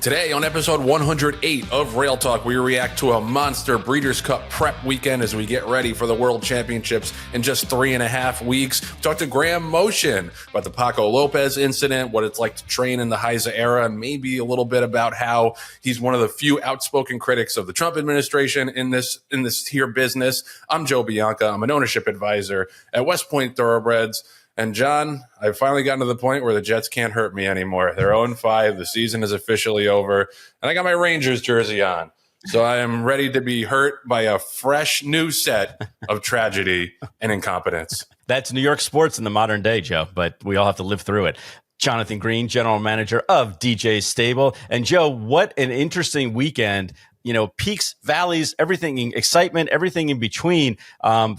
Today on episode 108 of Rail Talk, we react to a monster Breeders' Cup prep weekend as we get ready for the World Championships in just 3.5 weeks. We talked to Graham Motion about the Paco Lopez incident, what it's like to train in the HISA era, and maybe a little bit about how he's one of the few outspoken critics of the Trump administration in this here business. I'm Joe Bianca. I'm an ownership advisor at West Point Thoroughbreds. And John, I've finally gotten to the point where the Jets can't hurt me anymore. They're 0-5. The season is officially over. And I got my Rangers jersey on. So I am ready to be hurt by a fresh new set of tragedy and incompetence. That's New York sports in the modern day, Joe, but we all have to live through it. Jonathan Green, general manager of DJ Stable. And Joe, what an interesting weekend. You know, peaks, valleys, everything, excitement, everything in between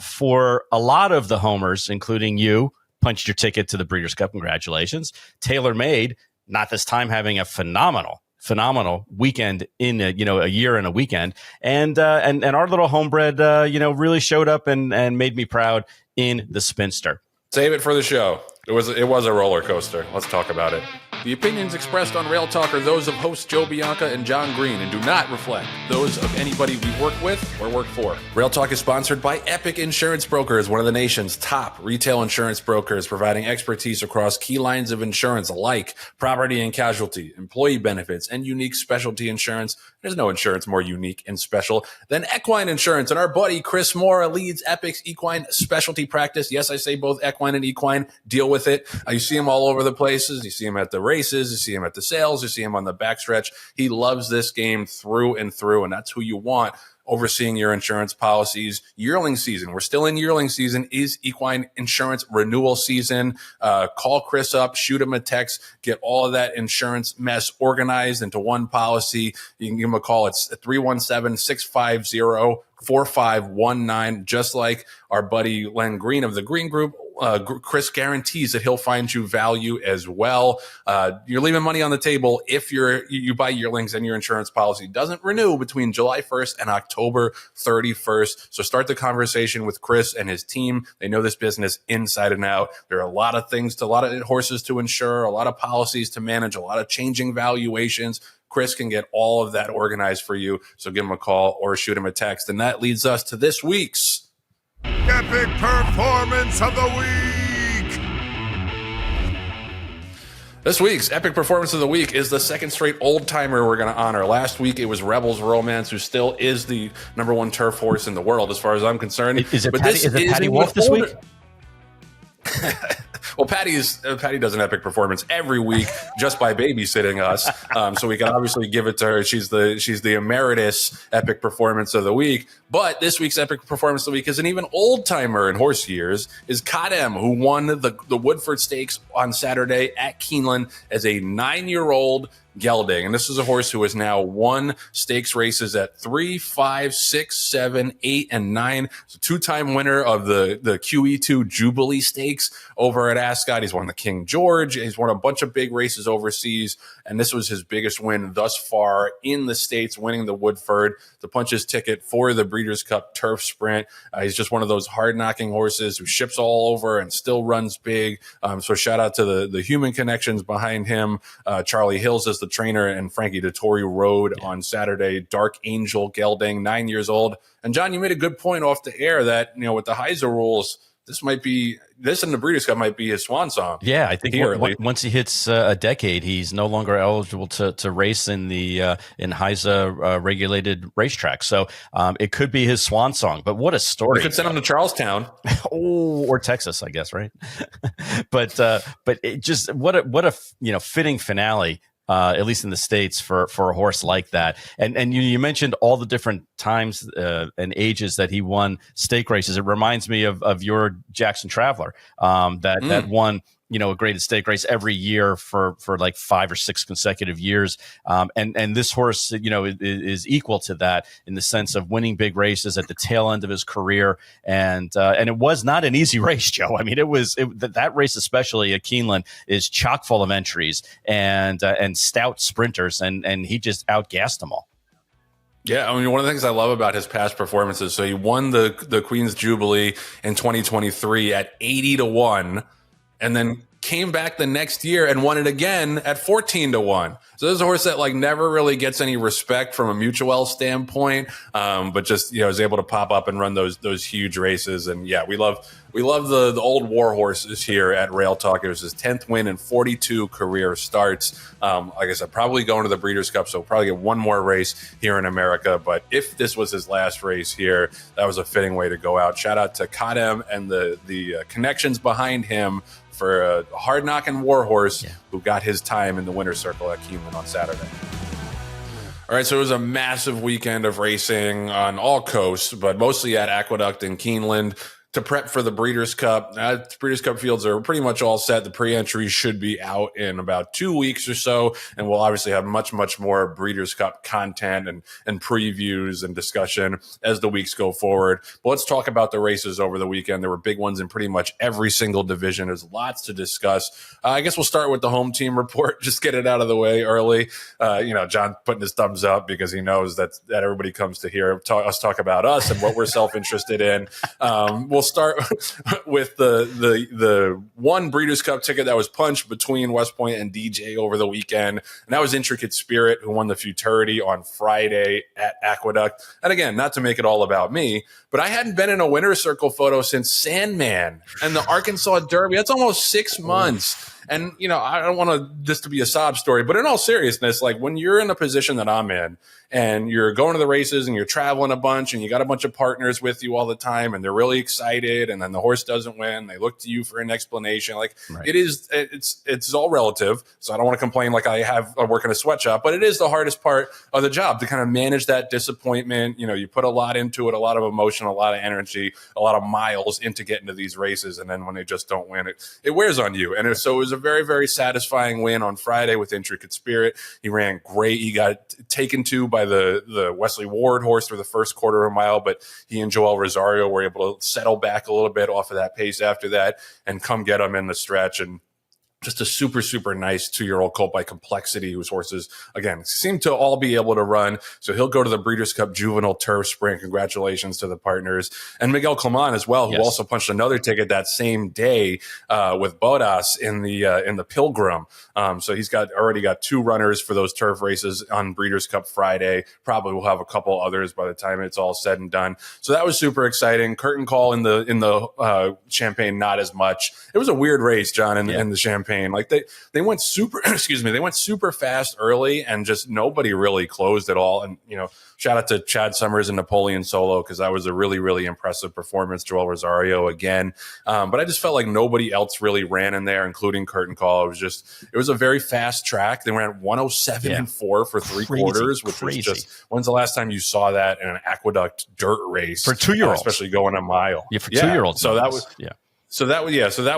for a lot of the homers, including you. Punched your ticket to the Breeders' Cup. Congratulations. TaylorMade, not this time having a phenomenal weekend in a year and a weekend. And our little homebred, really showed up and made me proud in the Spinster. Save it for the show. It was a roller coaster. Let's talk about it. The opinions expressed on Rail Talk are those of hosts Joe Bianca and John Green and do not reflect those of anybody we work with or work for. Rail Talk is sponsored by Epic Insurance Brokers, one of the nation's top retail insurance brokers, providing expertise across key lines of insurance like property and casualty, employee benefits, and unique specialty insurance. There's no insurance more unique and special than equine insurance. And our buddy Chris Moore leads Epic's equine specialty practice. Yes, I say both equine and equine. Deal with it. You see him all over the places. You see him at the races. You see him at the sales. You see him on the backstretch. He loves this game through and through, and that's who you want overseeing your insurance policies. Yearling season. We're still in yearling season. Is equine insurance renewal season. Call Chris up, shoot him a text, get all of that insurance mess organized into one policy. You can give him a call. It's 317-650-4519. Just like our buddy Len Green of the Green Group. Chris guarantees that he'll find you value as well. You're leaving money on the table if you buy yearlings and your insurance policy doesn't renew between July 1st and October 31st. So start the conversation with Chris and his team. They know this business inside and out. There are a lot of horses to insure, a lot of policies to manage, a lot of changing valuations. Chris can get all of that organized for you. So give him a call or shoot him a text. And that leads us to this week's Epic Performance of the Week. This week's Epic Performance of the Week is the second straight old-timer we're going to honor. Last week, it was Rebels Romance, who still is the number one turf horse in the world, as far as I'm concerned. Is it Patty Wolf this week? Well, Patty does an epic performance every week just by babysitting us, so we can obviously give it to her. She's the emeritus epic performance of the week. But this week's epic performance of the week is an even old timer in horse years. Is Kadem, who won the Woodford Stakes on Saturday at Keeneland as a 9-year-old gelding. And this is a horse who has now won stakes races at 3, 5, 6, 7, 8, and 9. He's a two-time winner of the QE2 Jubilee Stakes over at Ascot. He's won the King George. He's won a bunch of big races overseas. And this was his biggest win thus far in the States, winning the Woodford to punch his ticket for the Breeders' Cup Turf Sprint. He's just one of those hard-knocking horses who ships all over and still runs big. So shout out to the human connections behind him. Charlie Hills is the trainer, and Frankie Dettori rode on Saturday. Dark Angel gelding, 9 years old. And John, you made a good point off the air that, with the HISA rules, this and the Breeders' Cup might be his swan song. Yeah, I think once he hits a decade, he's no longer eligible to race in the in HISA regulated racetracks. So it could be his swan song. But what a story! We could send him to Charlestown, or Texas, I guess, right? but it just what a fitting finale. At least in the States, for a horse like that. And you mentioned all the different times and ages that he won stake races. It reminds me of your Jackson Traveler that won a graded stake race every year for like 5 or 6 consecutive years. And this horse, is equal to that in the sense of winning big races at the tail end of his career. And it was not an easy race, Joe. I mean, that race, especially at Keeneland, is chock full of entries and stout sprinters. And he just outgassed them all. Yeah, I mean, one of the things I love about his past performances, so he won the Queen's Jubilee in 2023 at 80-1. And then came back the next year and won it again at 14-1. So this is a horse that like never really gets any respect from a mutuel standpoint, but just is able to pop up and run those huge races. And yeah, we love the old war horses here at Rail Talk. It was his 10th win and 42 career starts. Like I said, probably going to the Breeders' Cup, so probably get one more race here in America. But if this was his last race here, that was a fitting way to go out. Shout out to Kadem and the connections behind him for a hard-knocking war horse who got his time in the winner's circle at Keeneland on Saturday. All right, so it was a massive weekend of racing on all coasts, but mostly at Aqueduct and Keeneland to prep for the Breeders' Cup. The Breeders' Cup fields are pretty much all set. The pre-entry should be out in about 2 weeks or so, and we'll obviously have much, much more Breeders' Cup content and previews and discussion as the weeks go forward. But let's talk about the races over the weekend. There were big ones in pretty much every single division. There's lots to discuss. I guess we'll start with the home team report. Just get it out of the way early. John putting his thumbs up because he knows that everybody comes to hear us talk about us and what we're self-interested in. We'll start with the one Breeders' Cup ticket that was punched between West Point and DJ over the weekend, and that was Intricate Spirit, who won the Futurity on Friday at Aqueduct. And again, not to make it all about me, but I hadn't been in a winner's circle photo since Sandman and the Arkansas Derby. That's almost 6 months. And, I don't want this to be a sob story, but in all seriousness, like when you're in a position that I'm in and you're going to the races and you're traveling a bunch and you got a bunch of partners with you all the time and they're really excited and then the horse doesn't win, they look to you for an explanation. Like it's all relative. So I don't want to complain like I work in a sweatshop, but it is the hardest part of the job to kind of manage that disappointment. You put a lot into it, a lot of emotion, a lot of energy, a lot of miles into getting to these races. And then when they just don't win, it wears on you. And so it was a very, very satisfying win on Friday with Intricate Spirit. He ran great. He got taken to by the Wesley Ward horse for the first quarter of a mile, but he and Joel Rosario were able to settle back a little bit off of that pace after that and come get him in the stretch. And just a super, super nice 2-year-old colt by Complexity, whose horses, again, seem to all be able to run. So he'll go to the Breeders' Cup Juvenile Turf Sprint. Congratulations to the partners. And Miguel Clement as well, who also punched another ticket that same day with Bodas in the Pilgrim. So he's already got 2 runners for those turf races on Breeders' Cup Friday. Probably will have a couple others by the time it's all said and done. So that was super exciting. Curtain call in the Champagne, not as much. It was a weird race, John, in the Champagne. Like they went super, they went super fast early and just nobody really closed at all. And, shout out to Chad Summers and Napoleon Solo, because that was a really, really impressive performance. Joel Rosario again. But I just felt like nobody else really ran in there, including Curtain Call. It was a very fast track. They ran 107-4 for 3 quarters, which was just, when's the last time you saw that in an Aqueduct dirt race? For 2-year-olds. Especially going a mile. Yeah, for 2-year-olds. So that was, So that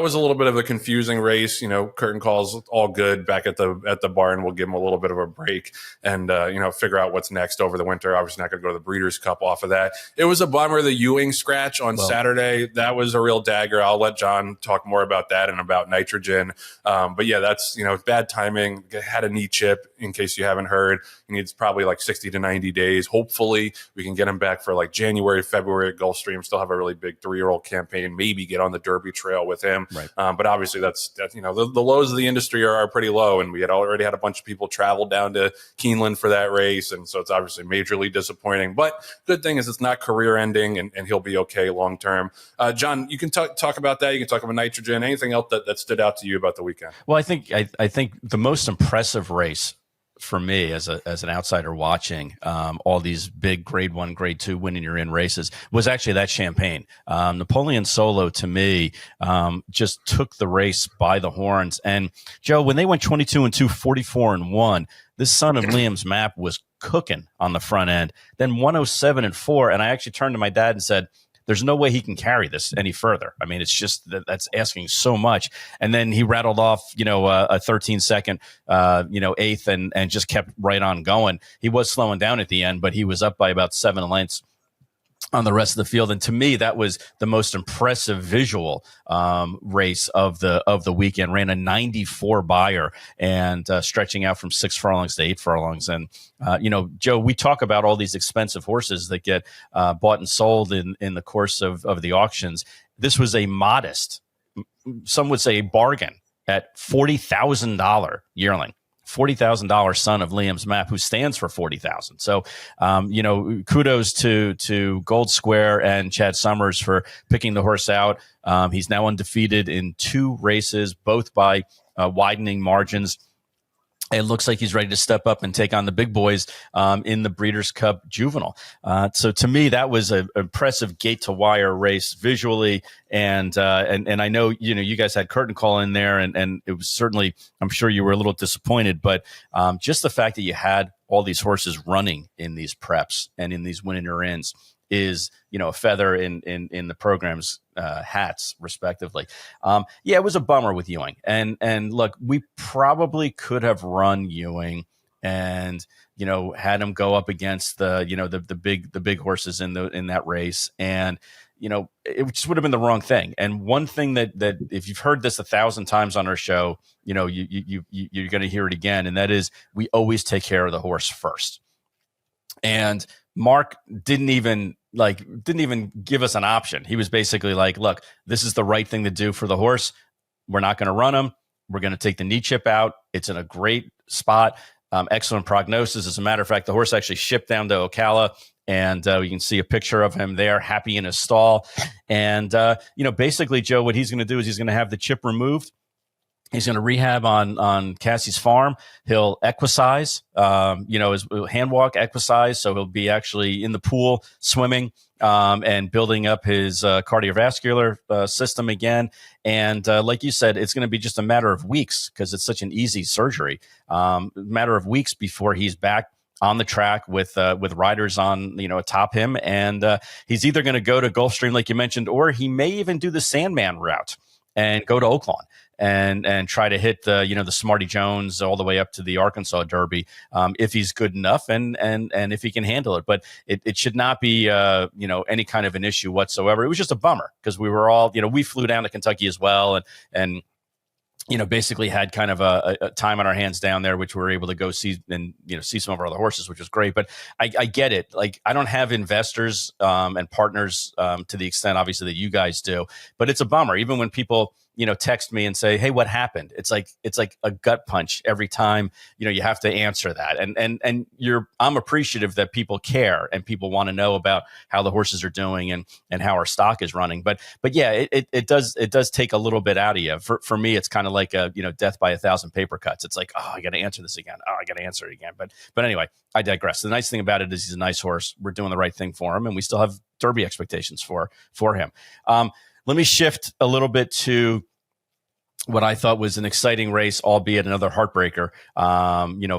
was a little bit of a confusing race. Curtain calls all good back at the barn. We'll give them a little bit of a break and figure out what's next over the winter. Obviously not going to go to the Breeders' Cup off of that. It was a bummer, the Ewing scratch on Saturday. That was a real dagger. I'll let John talk more about that and about Nitrogen. But yeah, that's bad timing. Had a knee chip, in case you haven't heard. He needs probably like 60 to 90 days. Hopefully we can get him back for like January, February at Gulfstream. Still have a really big 3-year-old campaign. Maybe get on the Derby trail with him. Right. But obviously that's the lows of the industry are pretty low. And we had already had a bunch of people travel down to Keeneland for that race. And so it's obviously majorly disappointing, but good thing is it's not career ending and he'll be okay long-term. John, you can talk about that. You can talk about Nitrogen, anything else that stood out to you about the weekend. Well, I think the most impressive race for me as an outsider watching all these big grade 1, grade 2 winning you're in races was actually that Champagne. Napoleon Solo, to me, just took the race by the horns. And Joe, when they went 22-2, 44-1, this son of Liam's Map was cooking on the front end. Then 107-4, and I actually turned to my dad and said, there's no way he can carry this any further. I mean, it's just that's asking so much. And then he rattled off, a 13-second, eighth and just kept right on going. He was slowing down at the end, but he was up by about 7 lengths on the rest of the field. And to me, that was the most impressive visual race of the weekend. Ran a 94 buyer and stretching out from 6 furlongs to 8 furlongs. And, Joe, we talk about all these expensive horses that get bought and sold in the course of the auctions. This was a modest, some would say a bargain at $40,000 yearling. $40,000 son of Liam's Map, who stands for 40,000. So, kudos to Gold Square and Chad Summers for picking the horse out. He's now undefeated in 2 races, both by widening margins. It looks like he's ready to step up and take on the big boys in the Breeders' Cup Juvenile. So to me, that was an impressive gate to wire race visually, and I know you guys had curtain call in there, and it was certainly, I'm sure you were a little disappointed, but just the fact that you had all these horses running in these preps and in these winning or ins is a feather in the program's hats, respectively. It was a bummer with Ewing, and look, we probably could have run Ewing and had him go up against the big horses in that race, and it just would have been the wrong thing. And one thing that if you've heard this 1,000 times on our show, you're going to hear it again, and that is we always take care of the horse first. And Mark didn't even give us an option. He was basically like, look, this is the right thing to do for the horse. We're not going to run him. We're going to take the knee chip out. It's in a great spot. Excellent prognosis. As a matter of fact, the horse actually shipped down to Ocala, and you can see a picture of him there, happy in his stall. And, basically, Joe, what he's going to do is he's going to have the chip removed. He's going to rehab on Cassie's farm. He'll equisize, his hand walk equisize. So he'll be actually in the pool swimming and building up his cardiovascular system again. And like you said, it's going to be just a matter of weeks because it's such an easy surgery. Matter of weeks before he's back on the track with riders on, atop him. And he's either going to go to Gulfstream, like you mentioned, or he may even do the Sandman route and go to Oaklawn and try to hit the Smarty Jones all the way up to the Arkansas Derby if he's good enough and if he can handle it. But it should not be any kind of an issue whatsoever. It was just a bummer because we were all we flew down to Kentucky as well and basically had kind of a time on our hands down there, which we were able to go see and see some of our other horses, which was great. But I get it. Like, I don't have investors and partners to the extent, obviously, that you guys do. But it's a bummer, even when people text me and say, "Hey, what happened?" It's like a gut punch every time you have to answer that. And I'm appreciative that people care and people want to know about how the horses are doing and how our stock is running. But yeah, it does take a little bit out of you. For me, it's kind of like a death by 1,000 paper cuts. It's like, oh, I got to answer this again. Oh, I got to answer it again. But anyway, I digress. The nice thing about it is he's a nice horse. We're doing the right thing for him, and we still have Derby expectations for him. Let me shift a little bit to what I thought was an exciting race, albeit another heartbreaker,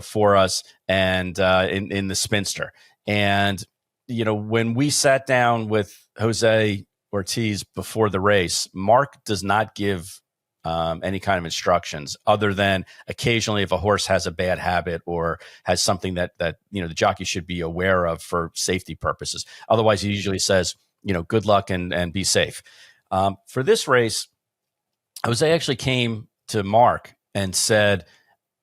for us and in the Spinster. And, when we sat down with Jose Ortiz before the race, Mark does not give any kind of instructions other than occasionally if a horse has a bad habit or has something that the jockey should be aware of for safety purposes. Otherwise, he usually says, good luck and be safe. For this race, Jose actually came to Mark and said,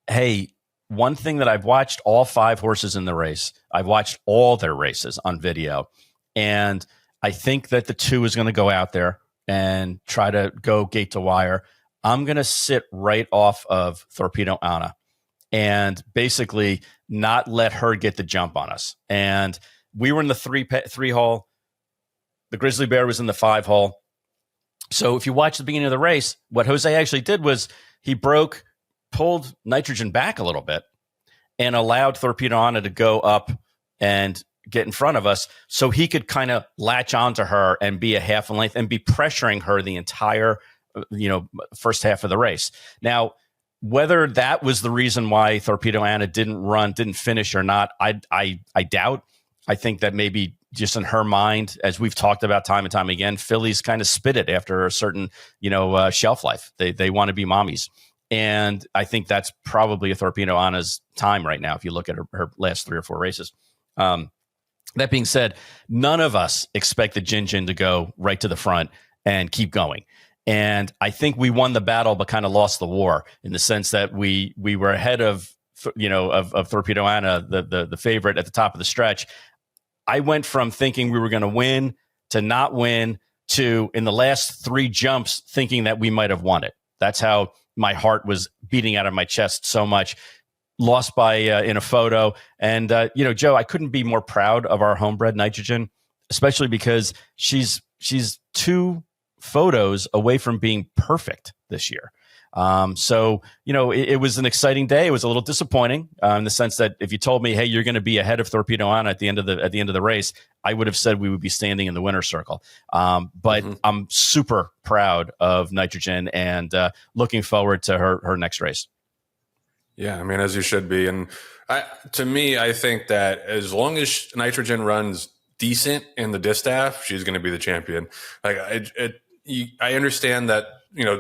hey, one thing that I've watched all 5 horses in the race, I've watched all their races on video, and I think that the 2 is going to go out there and try to go gate to wire. I'm going to sit right off of Torpedo Anna and basically not let her get the jump on us. And we were in the 3 hole. The Grizzly Bear was in the 5 hole. So if you watch the beginning of the race, what Jose actually did was he pulled Nitrogen back a little bit and allowed Torpedo Anna to go up and get in front of us so he could kind of latch onto her and be a half a length and be pressuring her the entire, first half of the race. Now, whether that was the reason why Torpedo Anna didn't finish or not, I doubt. I think that maybe just in her mind, as we've talked about time and time again, fillies kind of spit it after a certain, shelf life. They want to be mommies. And I think that's probably a Torpedo Anna's time right now, if you look at her last 3 or 4 races. That being said, none of us expect the Jin to go right to the front and keep going. And I think we won the battle, but kind of lost the war in the sense that we were ahead of Torpedo Anna, the favorite at the top of the stretch. I went from thinking we were going to win to not win to in the last 3 jumps thinking that we might have won it. That's how my heart was beating out of my chest so much. Lost by in a photo. And, Joe, I couldn't be more proud of our homebred Nitrogen, especially because she's 2 photos away from being perfect this year. It was an exciting day. It was a little disappointing in the sense that if you told me, hey, you're going to be ahead of Torpedo Anna at the end of the race, I would have said we would be standing in the winner's circle. But I'm super proud of Nitrogen and looking forward to her next race. Yeah, I mean, as you should be. And to me, I think that as long as Nitrogen runs decent in the distaff, she's going to be the champion. Like I understand that,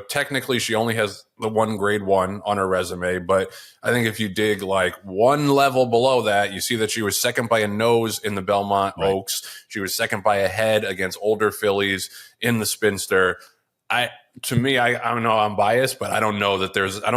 technically she only has the 1 grade 1 on her resume, but I think if you dig like 1 level below that, you see that she was second by a nose in the Belmont Oaks. She was second by a head against older fillies in the Spinster. I don't know, I'm biased, but I don't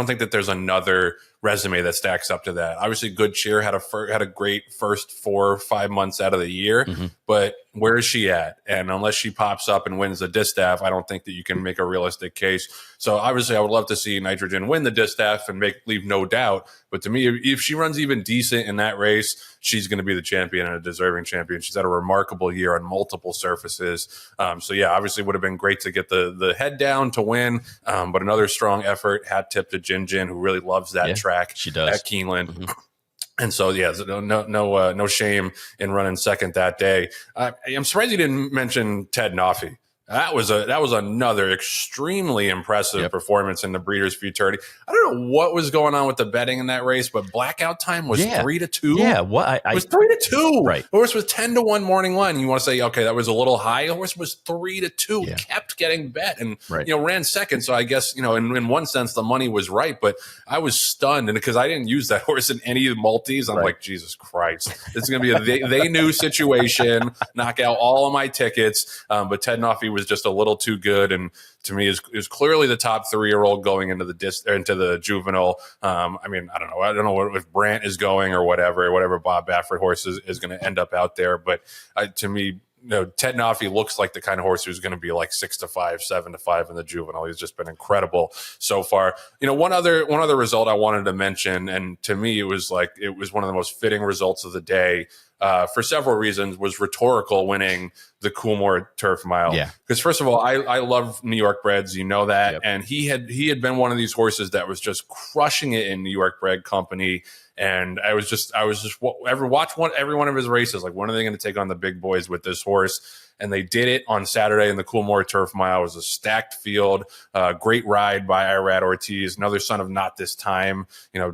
think that there's another resume that stacks up to that. Obviously, Good Cheer had a great first 4 or 5 months out of the year, but where is she at? And unless she pops up and wins the distaff, I don't think that you can make a realistic case. So obviously, I would love to see Nitrogen win the distaff and leave no doubt. But to me, if she runs even decent in that race, she's going to be the champion and a deserving champion. She's had a remarkable year on multiple surfaces. Obviously would have been great to get the head down to win. But another strong effort. Hat tip to Jin, who really loves that track. She does at Keeneland. And so, no shame in running second that day. I'm surprised you didn't mention Ted Noffey. That was another extremely impressive performance in the Breeders Futurity. I don't know what was going on with the betting in that race, but blackout time was 3-2. Yeah, it was 3-2. Right. The horse was 10-1 morning line. You want to say, okay, that was a little high. The horse was 3-2. Kept getting bet and ran second. So I guess in one sense the money was right, but I was stunned, and because I didn't use that horse in any of the multis, I'm like, Jesus Christ, this is going to be a they knew situation. Knock out all of my tickets, but Ted Noffey was just a little too good, and to me is clearly the top 3-year-old going into the juvenile. I don't know if Brant is going or whatever Bob Baffert horse is going to end up out there, but to me, Ted Noffey looks like the kind of horse who's going to be like 6-5, 7-5 in the juvenile. He's just been incredible so far. One other result I wanted to mention, and to me it was one of the most fitting results of the day. For several reasons, was Rhetorical winning the Coolmore Turf Mile. Yeah, because first of all, I love New York breds, that, and he had been one of these horses that was just crushing it in New York bred company. And I was just every one of his races. Like, when are they going to take on the big boys with this horse? And they did it on Saturday in the Coolmore Turf Mile. It was a stacked field, great ride by Irad Ortiz, another son of Not This Time.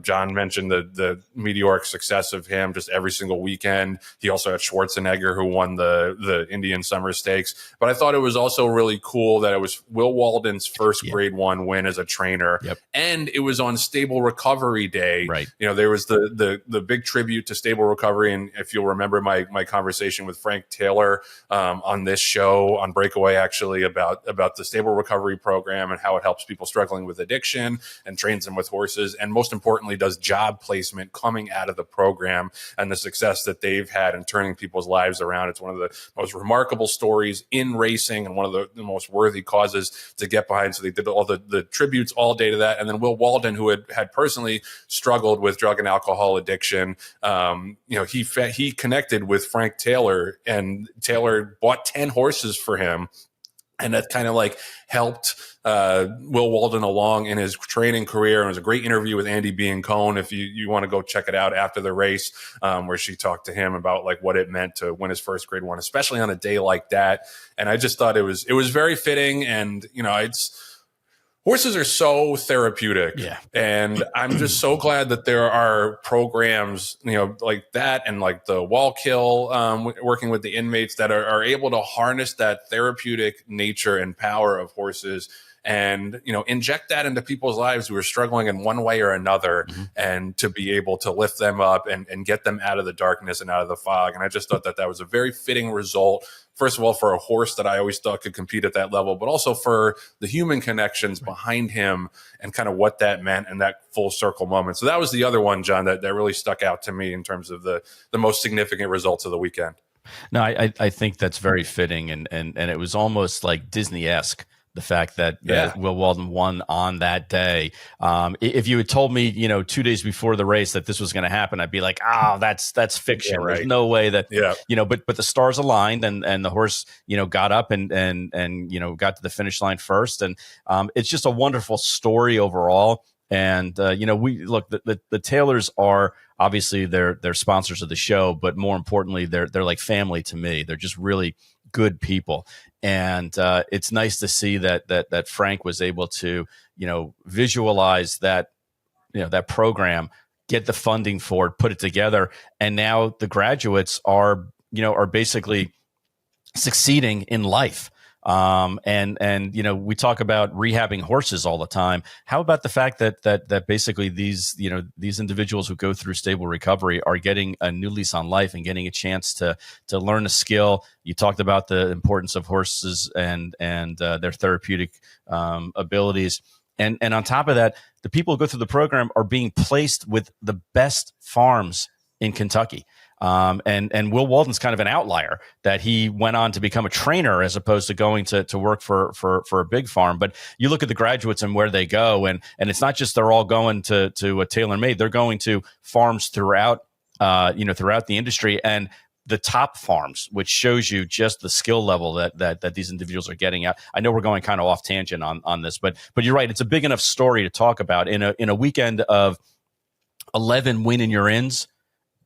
John mentioned the meteoric success of him just every single weekend. He also had Schwarzenegger, who won the Indian Summer Stakes. But I thought it was also really cool that it was Will Walden's first grade 1 win as a trainer. And it was on Stable Recovery Day. Right. There was the big tribute to Stable Recovery. And if you'll remember my conversation with Frank Taylor on this show on Breakaway, actually, about the Stable Recovery program and how it helps people struggling with addiction and trains them with horses, and most importantly does job placement coming out of the program and the success that they've had in turning people's lives around. It's one of the most remarkable stories in racing and one of the most worthy causes to get behind. So they did all the tributes all day to that. And then Will Walden, who had personally struggled with drug and alcohol addiction, he connected with Frank Taylor, and Taylor bought 10 horses for him, and that kind of helped Will Walden along in his training career. And it was a great interview with Andy Biancone, if you want to go check it out after the race, where she talked to him about what it meant to win his first grade 1, especially on a day like that. And I just thought it was very fitting, and horses are so therapeutic. Yeah. And I'm just so glad that there are programs, like that, and like the Wallkill, working with the inmates that are able to harness that therapeutic nature and power of horses and, inject that into people's lives who are struggling in one way or another, and to be able to lift them up and get them out of the darkness and out of the fog. And I just thought that was a very fitting result. First of all, for a horse that I always thought could compete at that level, but also for the human connections behind him and kind of what that meant and that full circle moment. So that was the other one, John, that really stuck out to me in terms of the most significant results of the weekend. No, I think that's very fitting, and it was almost like Disney-esque the fact that Will Walden won on that day. If you had told me, 2 days before the race that this was going to happen, I'd be like, that's fiction. Yeah, right. There's no way that, but the stars aligned and the horse, got up and got to the finish line first. And it's just a wonderful story overall. And, we look, the Taylors are obviously they're sponsors of the show, but more importantly, they're like family to me. They're just really good people. And it's nice to see that Frank was able to, visualize that, that program, get the funding for it, put it together. And now the graduates are basically succeeding in life. And we talk about rehabbing horses all the time. How about the fact that basically these individuals who go through stable recovery are getting a new lease on life and getting a chance to learn a skill? You talked about the importance of horses and their therapeutic abilities. And on top of that, the people who go through the program are being placed with the best farms in Kentucky. And Will Walden's kind of an outlier that he went on to become a trainer as opposed to going to work for a big farm. But you look at the graduates and where they go, and it's not just they're all going to a TaylorMade. They're going to farms throughout the industry and the top farms, which shows you just the skill level that these individuals are getting at. I know we're going kind of off tangent on this, but you're right. It's a big enough story to talk about in a weekend of 11 win in your ins.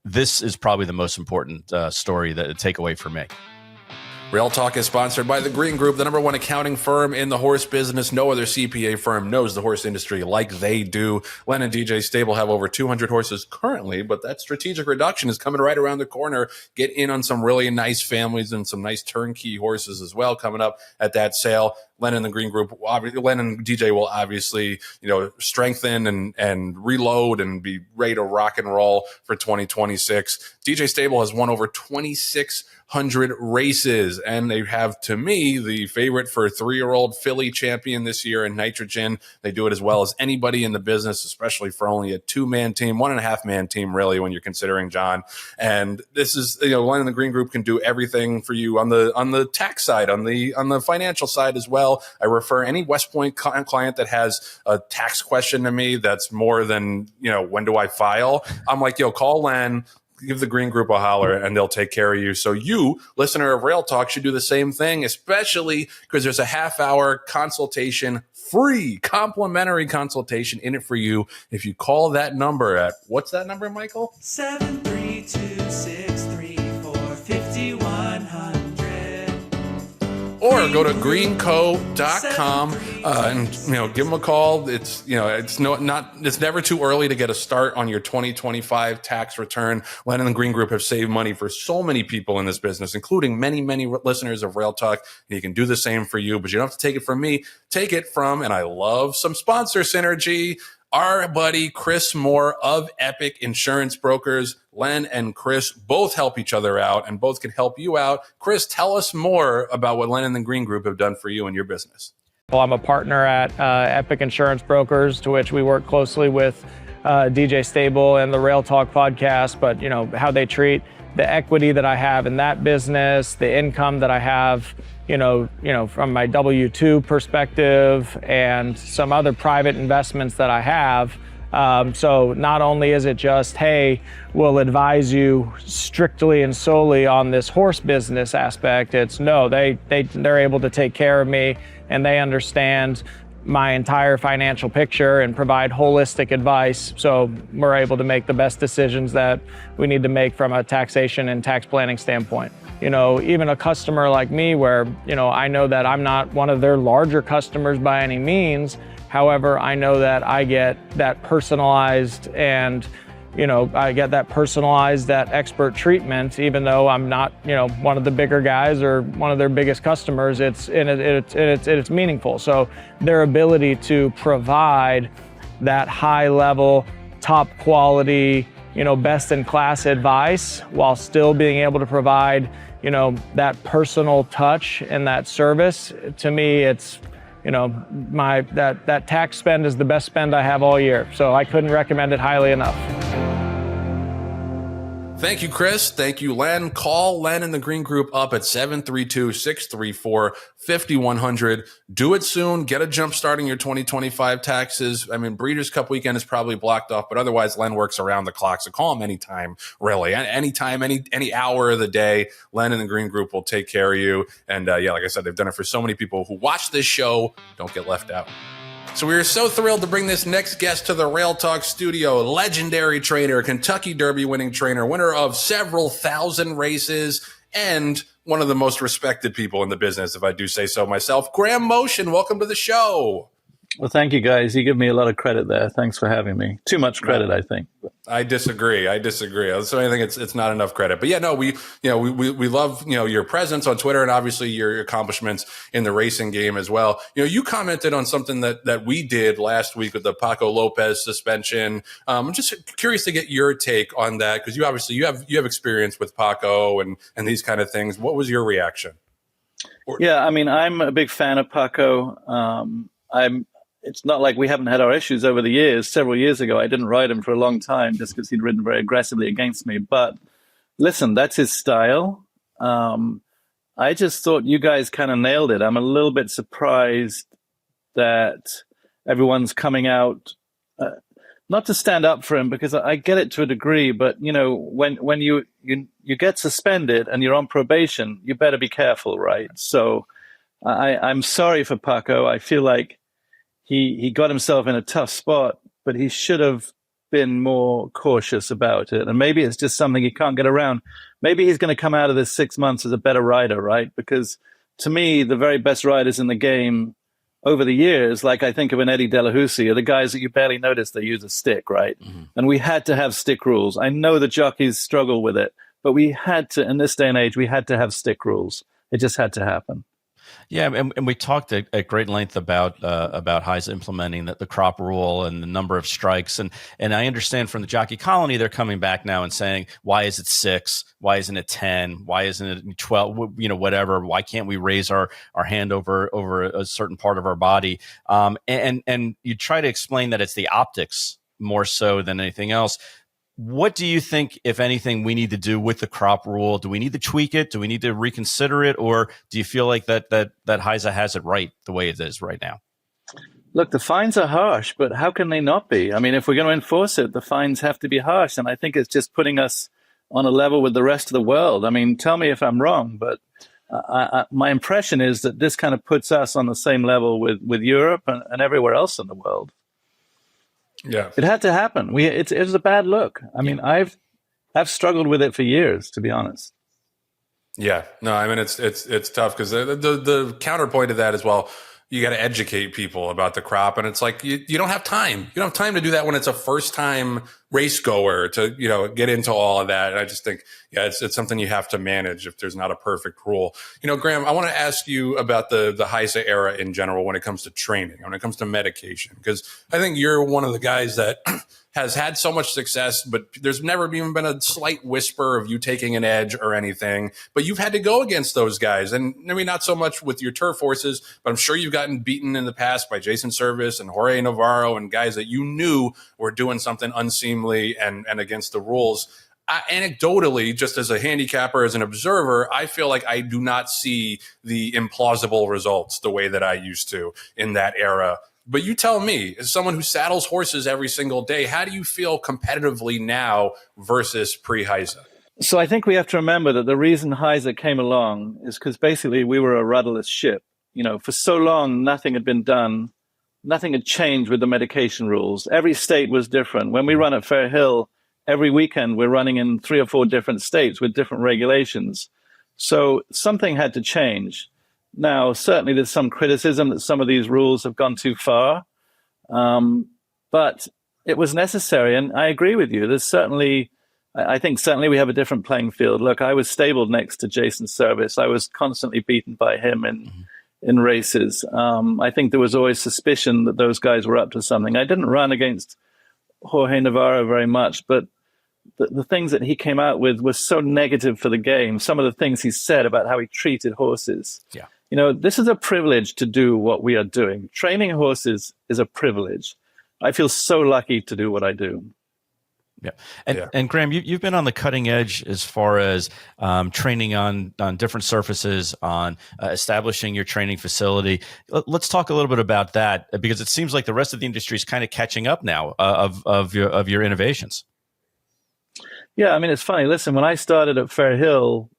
This is probably the most important story that takeaway for me. Rail Talk is sponsored by the Green Group, the #1 accounting firm in the horse business. No other CPA firm knows the horse industry like they do. Len and DJ Stable have over 200 horses currently, but that strategic reduction is coming right around the corner. Get in on some really nice families and some nice turnkey horses as well coming up at that sale. Len and the Green Group, Len and DJ will obviously, strengthen and reload and be ready to rock and roll for 2026. DJ Stable has won over 2,600 races, and they have, to me, the favorite for 3-year-old filly champion this year in Nitrogen. They do it as well as anybody in the business, especially for only a 2-man team, 1.5-man team, really, when you're considering John. And this is, Len and the Green Group can do everything for you on the tax side, on the financial side as well. I refer any West Point client that has a tax question to me that's more than, when do I file? I'm like, call Len, give the Green Group a holler, and they'll take care of you. So you, listener of Rail Talk, should do the same thing, especially because there's a half-hour consultation, free complimentary consultation in it for you if you call that number at, what's that number, Michael? 732-634-5100. Or go to greenco.com and give them a call. It's it's never too early to get a start on your 2025 tax return. Len and the Green Group have saved money for so many people in this business, including many, many listeners of Rail Talk. And you can do the same for you, but you don't have to take it from me. Take it from, and I love some sponsor synergy, our buddy Chris Moore of Epic Insurance Brokers. Len and Chris both help each other out and both can help you out. Chris, tell us more about what Len and the Green Group have done for you and your business. Well, I'm a partner at Epic Insurance Brokers, to which we work closely with DJ Stable and the Rail Talk podcast, but how they treat the equity that I have in that business, the income that I have, from my W-2 perspective and some other private investments that I have. So not only is it just, hey, we'll advise you strictly and solely on this horse business aspect. It's no, they're able to take care of me and they understand my entire financial picture and provide holistic advice. So we're able to make the best decisions that we need to make from a taxation and tax planning standpoint. Even a customer like me where, I know that I'm not one of their larger customers by any means. However, I know that I get that personalized and, that expert treatment, even though I'm not, one of the bigger guys or one of their biggest customers. It's meaningful. So their ability to provide that high level, top quality, best in class advice while still being able to provide, that personal touch and that service, to me, it's, that tax spend is the best spend I have all year. So I couldn't recommend it highly enough. Thank you, Chris. Thank you, Len. Call Len in the Green Group up at 732-634-5100. Do it soon. Get a jump starting your 2025 taxes. I mean, Breeders' Cup weekend is probably blocked off, but otherwise, Len works around the clock. So call him anytime, really. Anytime, any hour of the day. Len in the Green Group will take care of you. And like I said, they've done it for so many people who watch this show. Don't get left out. So we are so thrilled to bring this next guest to the Rail Talk studio. Legendary trainer, Kentucky Derby winning trainer, winner of several thousand races, and one of the most respected people in the business, if I do say so myself. Graham Motion, welcome to the show. Well, thank you, guys. You give me a lot of credit there. Thanks for having me. Too much credit, I think. I disagree. So I think it's not enough credit. But yeah, no, we love, your presence on Twitter and obviously your accomplishments in the racing game as well. You commented on something that we did last week with the Paco Lopez suspension. I'm just curious to get your take on that, because you have experience with Paco and these kind of things. What was your reaction? Yeah, I mean, I'm a big fan of Paco. It's not like we haven't had our issues over the years. Several years ago, I didn't ride him for a long time just because he'd ridden very aggressively against me. But listen, that's his style. I just thought you guys kind of nailed it. I'm a little bit surprised that everyone's coming out, not to stand up for him, because I get it to a degree. But, when you get suspended and you're on probation, you better be careful, right? So I'm sorry for Paco. I feel like he got himself in a tough spot, but he should have been more cautious about it. And maybe it's just something he can't get around. Maybe he's going to come out of this 6 months as a better rider, right? Because to me, the very best riders in the game over the years, like I think of an Eddie Delahousie, are the guys that you barely notice they use a stick, right? Mm-hmm. And we had to have stick rules. I know the jockeys struggle with it, but we had to, in this day and age, we had to have stick rules. It just had to happen. Yeah, and we talked at great length about HISA implementing the crop rule and the number of strikes, and I understand from the jockey colony they're coming back now and saying, why is it 6? Why isn't it 10? Why isn't it 12? Whatever. Why can't we raise our hand over a certain part of our body? And you try to explain that it's the optics more so than anything else. What do you think, if anything, we need to do with the crop rule? Do we need to tweak it? Do we need to reconsider it? Or do you feel like that HISA has it right the way it is right now? Look, the fines are harsh, but how can they not be? I mean, if we're going to enforce it, the fines have to be harsh. And I think it's just putting us on a level with the rest of the world. I mean, tell me if I'm wrong, but my impression is that this kind of puts us on the same level with Europe and everywhere else in the world. Yeah, it had to happen. It was a bad look. I mean, I've struggled with it for years, to be honest. Yeah, no, I mean it's tough because the counterpoint to that as well. You got to educate people about the crop, and it's like you don't have time. You don't have time to do that when it's a first time race goer to get into all of that. And I just think it's something you have to manage if there's not a perfect rule. Graham, I want to ask you about the HISA era in general when it comes to training, when it comes to medication, because I think you're one of the guys that has had so much success, but there's never even been a slight whisper of you taking an edge or anything. But you've had to go against those guys, and maybe not so much with your turf horses, but I'm sure you've gotten beaten in the past by Jason Service and Jorge Navarro and guys that you knew were doing something unseemly and against the rules. Anecdotally, just as a handicapper, as an observer, I feel like I do not see the implausible results the way that I used to in that era. But you tell me, as someone who saddles horses every single day, how do you feel competitively now versus pre-HISA? So I think we have to remember that the reason HISA came along is because basically we were a rudderless ship. For so long, nothing had been done. Nothing had changed with the medication rules. Every state was different. When we run at Fair Hill, every weekend we're running in 3 or 4 different states with different regulations. So something had to change. Now, certainly there's some criticism that some of these rules have gone too far, but it was necessary. And I agree with you. I think certainly we have a different playing field. Look, I was stabled next to Jason Service. I was constantly beaten by him in races. I think there was always suspicion that those guys were up to something. I didn't run against Jorge Navarro very much, but the things that he came out with were so negative for the game. Some of the things he said about how he treated horses. Yeah. This is a privilege to do what we are doing. Training horses is a privilege. I feel so lucky to do what I do. Yeah. And Graham, you've been on the cutting edge as far as training on different surfaces, on establishing your training facility. Let's talk a little bit about that, because it seems like the rest of the industry is kind of catching up now of your innovations. Yeah, I mean, it's funny. Listen, when I started at Fair Hill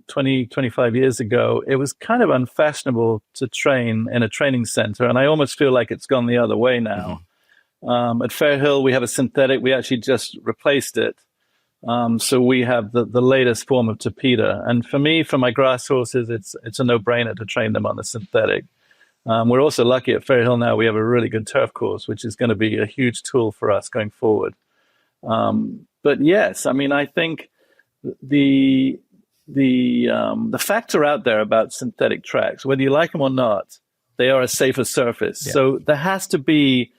25 years ago, it was kind of unfashionable to train in a training center. And I almost feel like it's gone the other way now. At Fair Hill, we have a synthetic. We actually just replaced it. So we have the latest form of tapeta. And for me, for my grass horses, it's a no-brainer to train them on the synthetic. We're also lucky at Fair Hill now. We have a really good turf course, which is going to be a huge tool for us going forward. But yes, I mean, I think the factor out there about synthetic tracks, whether you like them or not, they are a safer surface. Yeah. So there has to be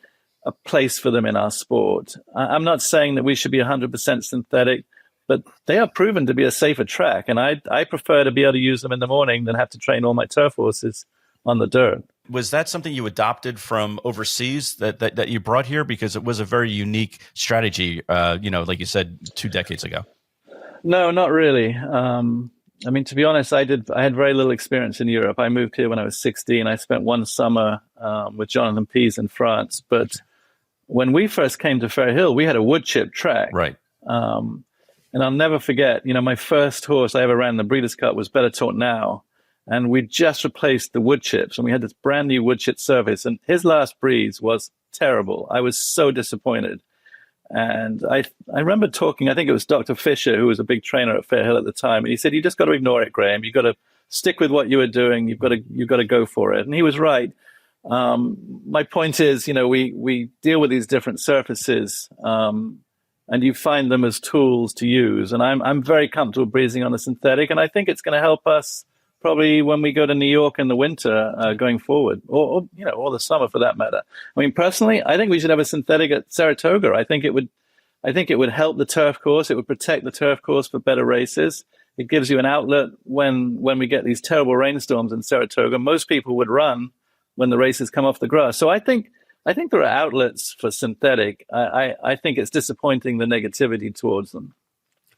a place for them in our sport. I'm not saying that we should be 100% synthetic, but they are proven to be a safer track. And I prefer to be able to use them in the morning than have to train all my turf horses on the dirt. Was that something you adopted from overseas that you brought here? Because it was a very unique strategy, like you said, 2 decades ago. No, not really. I mean, to be honest, I had very little experience in Europe. I moved here when I was 16. I spent one summer with Jonathan Pease in France. But when we first came to Fair Hill, we had a wood chip track. Right. And I'll never forget, my first horse I ever ran the Breeders' Cup was Better Taught Now. And we just replaced the wood chips, and we had this brand new wood chip surface. And his last breeze was terrible. I was so disappointed. And I remember talking, I think it was Dr. Fisher, who was a big trainer at Fair Hill at the time. And he said, you just got to ignore it, Graham. You got to stick with what you were doing. You've got to go for it. And he was right. My point is, we deal with these different surfaces, and you find them as tools to use. And I'm very comfortable breezing on the synthetic. And I think it's going to help us probably when we go to New York in the winter going forward, or the summer for that matter. I mean, personally, I think we should have a synthetic at Saratoga. I think it would help the turf course. It would protect the turf course for better races. It gives you an outlet when we get these terrible rainstorms in Saratoga. Most people would run when the races come off the grass. So I think there are outlets for synthetic. I think it's disappointing the negativity towards them.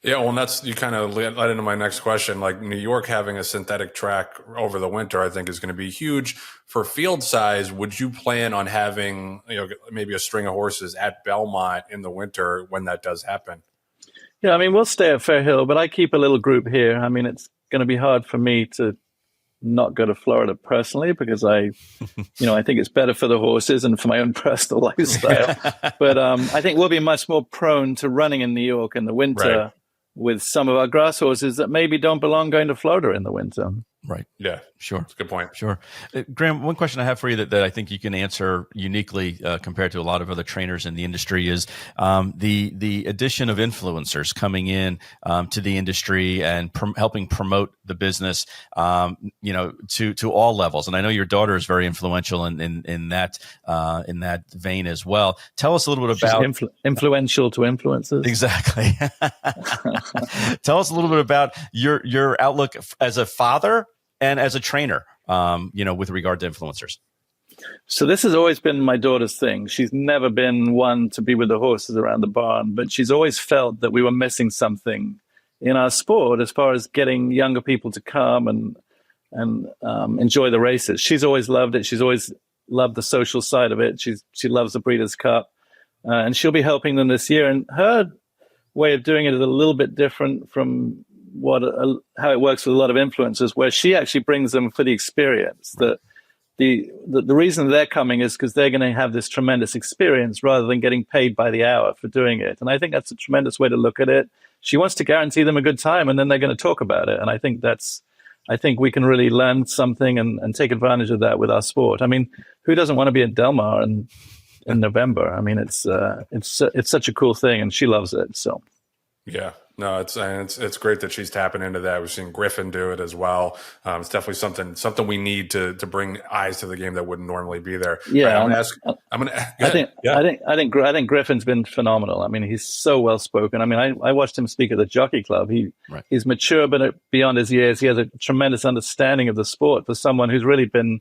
Yeah, well, and you kind of led into my next question. Like New York having a synthetic track over the winter, I think is going to be huge for field size. Would you plan on having, maybe a string of horses at Belmont in the winter when that does happen? Yeah, I mean, we'll stay at Fair Hill, but I keep a little group here. I mean, it's going to be hard for me to not go to Florida personally because I think it's better for the horses and for my own personal lifestyle. But I think we'll be much more prone to running in New York in the winter. Right. With some of our grass horses that maybe don't belong going to Florida in the winter. Right. Yeah, sure. That's a good point. Sure. Graham, one question I have for you that I think you can answer uniquely compared to a lot of other trainers in the industry is the addition of influencers coming in to the industry and helping promote the business, to all levels. And I know your daughter is very influential in that vein as well. Tell us a little bit about influential to influencers. Exactly. Tell us a little bit about your outlook as a father and as a trainer, with regard to influencers. So this has always been my daughter's thing. She's never been one to be with the horses around the barn, but she's always felt that we were missing something in our sport as far as getting younger people to come and enjoy the races. She's always loved it. She's always loved the social side of it. She loves the Breeders' Cup, and she'll be helping them this year. And her way of doing it is a little bit different from how it works with a lot of influencers, where she actually brings them for the experience. That the reason they're coming is because they're going to have this tremendous experience rather than getting paid by the hour for doing it. And I think that's a tremendous way to look at it. She wants to guarantee them a good time, and then they're going to talk about it. And I think we can really learn something and take advantage of that with our sport. I mean, who doesn't want to be at Del Mar in November? I mean, it's such a cool thing, and she loves it. So, yeah. No, it's great that she's tapping into that. We've seen Griffin do it as well. It's definitely something we need to bring eyes to the game that wouldn't normally be there. Yeah, right, I think Griffin's been phenomenal. I mean, he's so well spoken. I mean, I watched him speak at the Jockey Club. He's mature, but beyond his years, he has a tremendous understanding of the sport for someone who's really been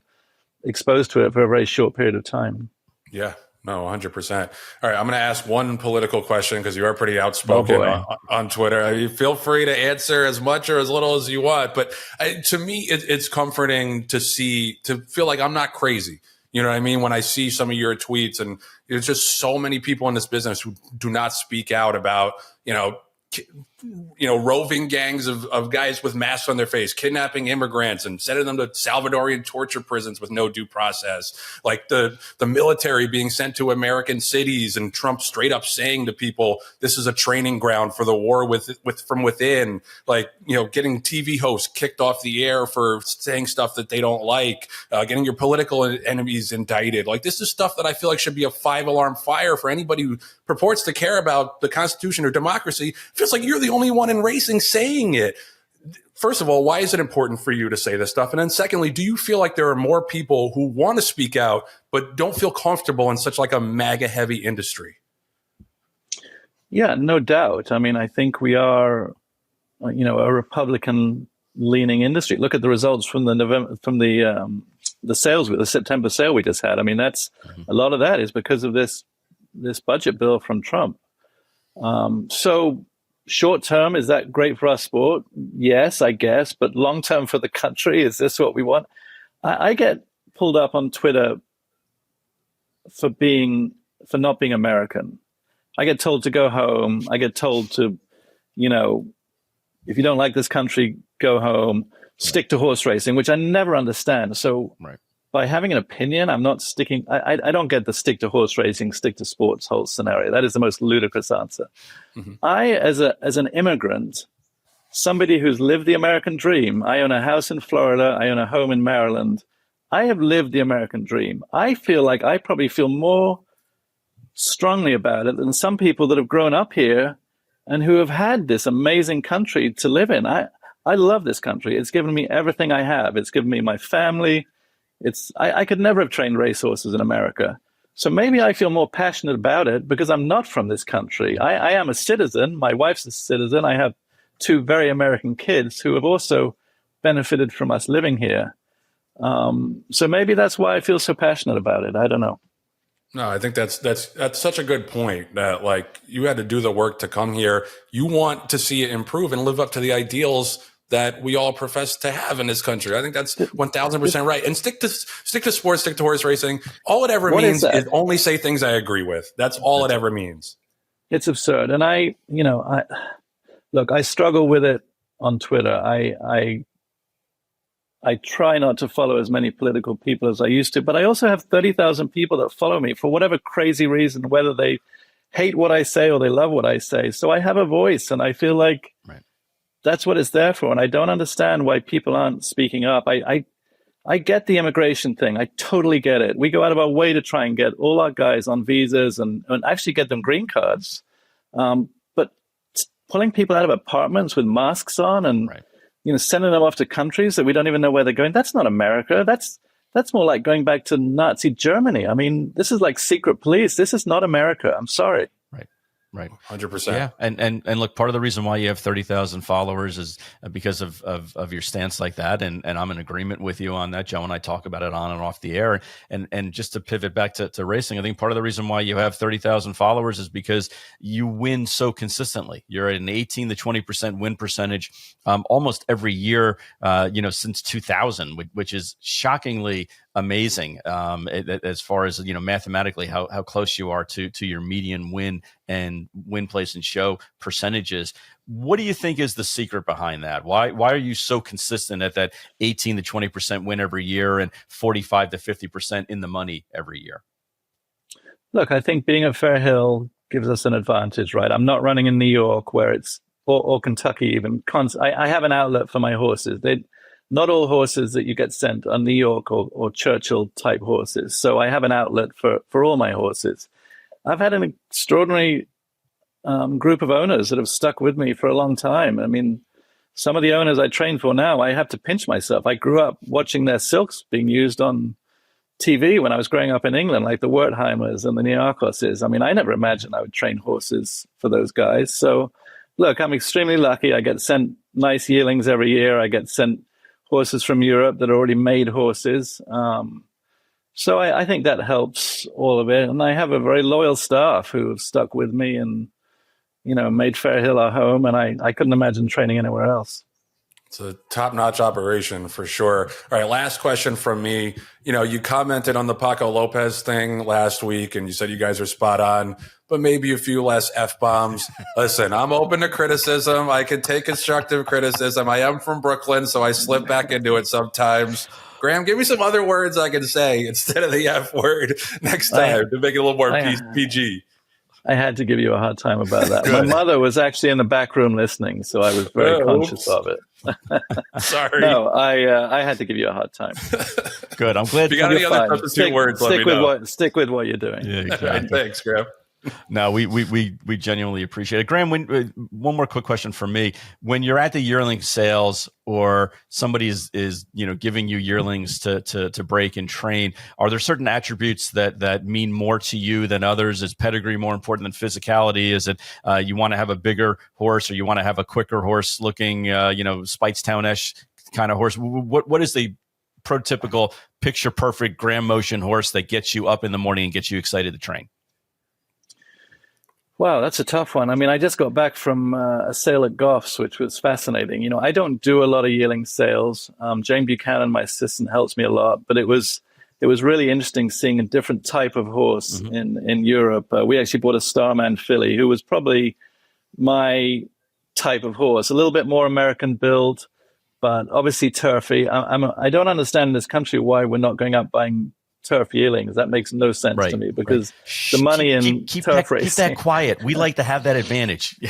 exposed to it for a very short period of time. Yeah. No, 100%. All right, I'm going to ask one political question because you are pretty outspoken on Twitter. You feel free to answer as much or as little as you want. But to me, it's comforting to feel like I'm not crazy. You know what I mean? When I see some of your tweets, and there's just so many people in this business who do not speak out about, roving gangs of guys with masks on their face, kidnapping immigrants and sending them to Salvadorian torture prisons with no due process. Like the military being sent to American cities, and Trump straight up saying to people, this is a training ground for the war from within. Like, getting TV hosts kicked off the air for saying stuff that they don't like, getting your political enemies indicted. Like, this is stuff that I feel like should be a 5-alarm fire for anybody who purports to care about the Constitution or democracy. It feels like you're the only one in racing saying it. First of all, why is it important for you to say this stuff? And then secondly, do you feel like there are more people who want to speak out but don't feel comfortable in such like a MAGA heavy industry? Yeah, no doubt. I mean, I think we are, a Republican leaning industry. Look at the results from the September sale we just had. I mean, that's a lot of that is because of this budget bill from Trump. So short term, is that great for our sport? Yes, I guess. But long term for the country, is this what we want? I get pulled up on Twitter for not being American. I get told to go home. I get told to, if you don't like this country, go home. Stick to horse racing, which I never understand. So by having an opinion, I'm not sticking. I don't get the stick to horse racing, stick to sports whole scenario. That is the most ludicrous answer. I, as an immigrant, somebody who's lived the American dream, I own a house in Florida, I own a home in Maryland. I have lived the American dream. I feel like I probably feel more strongly about it than some people that have grown up here and who have had this amazing country to live in. I love this country. It's given me everything I have. It's given me my family. I could never have trained racehorses in America. So maybe I feel more passionate about it because I'm not from this country. I am a citizen. My wife's a citizen. I have 2 very American kids who have also benefited from us living here. So maybe that's why I feel so passionate about it. I don't know. No, I think that's such a good point, that like you had to do the work to come here. You want to see it improve and live up to the ideals that we all profess to have in this country. I think that's 1,000% right. And stick to sports, stick to horse racing. All it ever means is only say things I agree with. That's all it ever means. It's absurd. And I struggle with it on Twitter. I try not to follow as many political people as I used to, but I also have 30,000 people that follow me for whatever crazy reason, whether they hate what I say or they love what I say. So I have a voice, and I feel like that's what it's there for. And I don't understand why people aren't speaking up. I get the immigration thing. I totally get it. We go out of our way to try and get all our guys on visas and actually get them green cards. But pulling people out of apartments with masks on and sending them off to countries that we don't even know where they're going, that's not America. That's more like going back to Nazi Germany. I mean, this is like secret police. This is not America. I'm sorry. Right. 100%. Yeah. And look, part of the reason why you have 30,000 followers is because of your stance like that. And I'm in agreement with you on that. Joe and I talk about it on and off the air. And just to pivot back to racing, I think part of the reason why you have 30,000 followers is because you win so consistently. You're at an 18 to 20% win percentage almost every year, since 2000, which is shockingly amazing as far as mathematically how close you are to your median win and win, place, and show percentages. What do you think is the secret behind that? Why are you so consistent at that 18 to 20% win every year and 45 to 50% in the money every year? Look, I think being at Fair Hill gives us an advantage, right? I'm not running in New York where it's or Kentucky even. I have an outlet for my horses. Not all horses that you get sent are New York or Churchill type horses. So I have an outlet for all my horses. I've had an extraordinary group of owners that have stuck with me for a long time. I mean, some of the owners I train for now, I have to pinch myself. I grew up watching their silks being used on TV when I was growing up in England, like the Wertheimers and the Niarchoses. I mean, I never imagined I would train horses for those guys. So look, I'm extremely lucky. I get sent nice yearlings every year. I get sent horses from Europe that are already made horses. So I think that helps all of it. And I have a very loyal staff who have stuck with me and, made Fair Hill our home. And I couldn't imagine training anywhere else. It's a top-notch operation for sure. All right, last question from me. You commented on the Paco Lopez thing last week, and you said you guys are spot on, but maybe a few less F-bombs. Listen, I'm open to criticism. I can take constructive criticism. I am from Brooklyn, so I slip back into it sometimes. Graham, give me some other words I can say instead of the F word next time to make it a little more PG. I had to give you a hard time about that. My mother was actually in the back room listening, so I was very conscious of it. Sorry. No, I had to give you a hard time. Good. I'm glad. If you got any other substitute words, stick with what you're doing. Yeah, exactly. Thanks, Graham. No, we genuinely appreciate it. Graham, one more quick question from me. When you're at the yearling sales or somebody is giving you yearlings to break and train, are there certain attributes that mean more to you than others? Is pedigree more important than physicality? Is it you want to have a bigger horse or you want to have a quicker horse looking, Speightstown-ish kind of horse? What is the prototypical picture perfect Graham Motion horse that gets you up in the morning and gets you excited to train? Wow, that's a tough one. I mean, I just got back from a sale at Goff's, which was fascinating. I don't do a lot of yearling sales. Jane Buchanan, my assistant, helps me a lot, but it was really interesting seeing a different type of horse in Europe. We actually bought a Starman filly who was probably my type of horse, a little bit more American build, but obviously turfy. I don't understand in this country why we're not going out buying turf yearlings. That makes no sense to me because the money in turf racing. Keep that quiet. We like to have that advantage.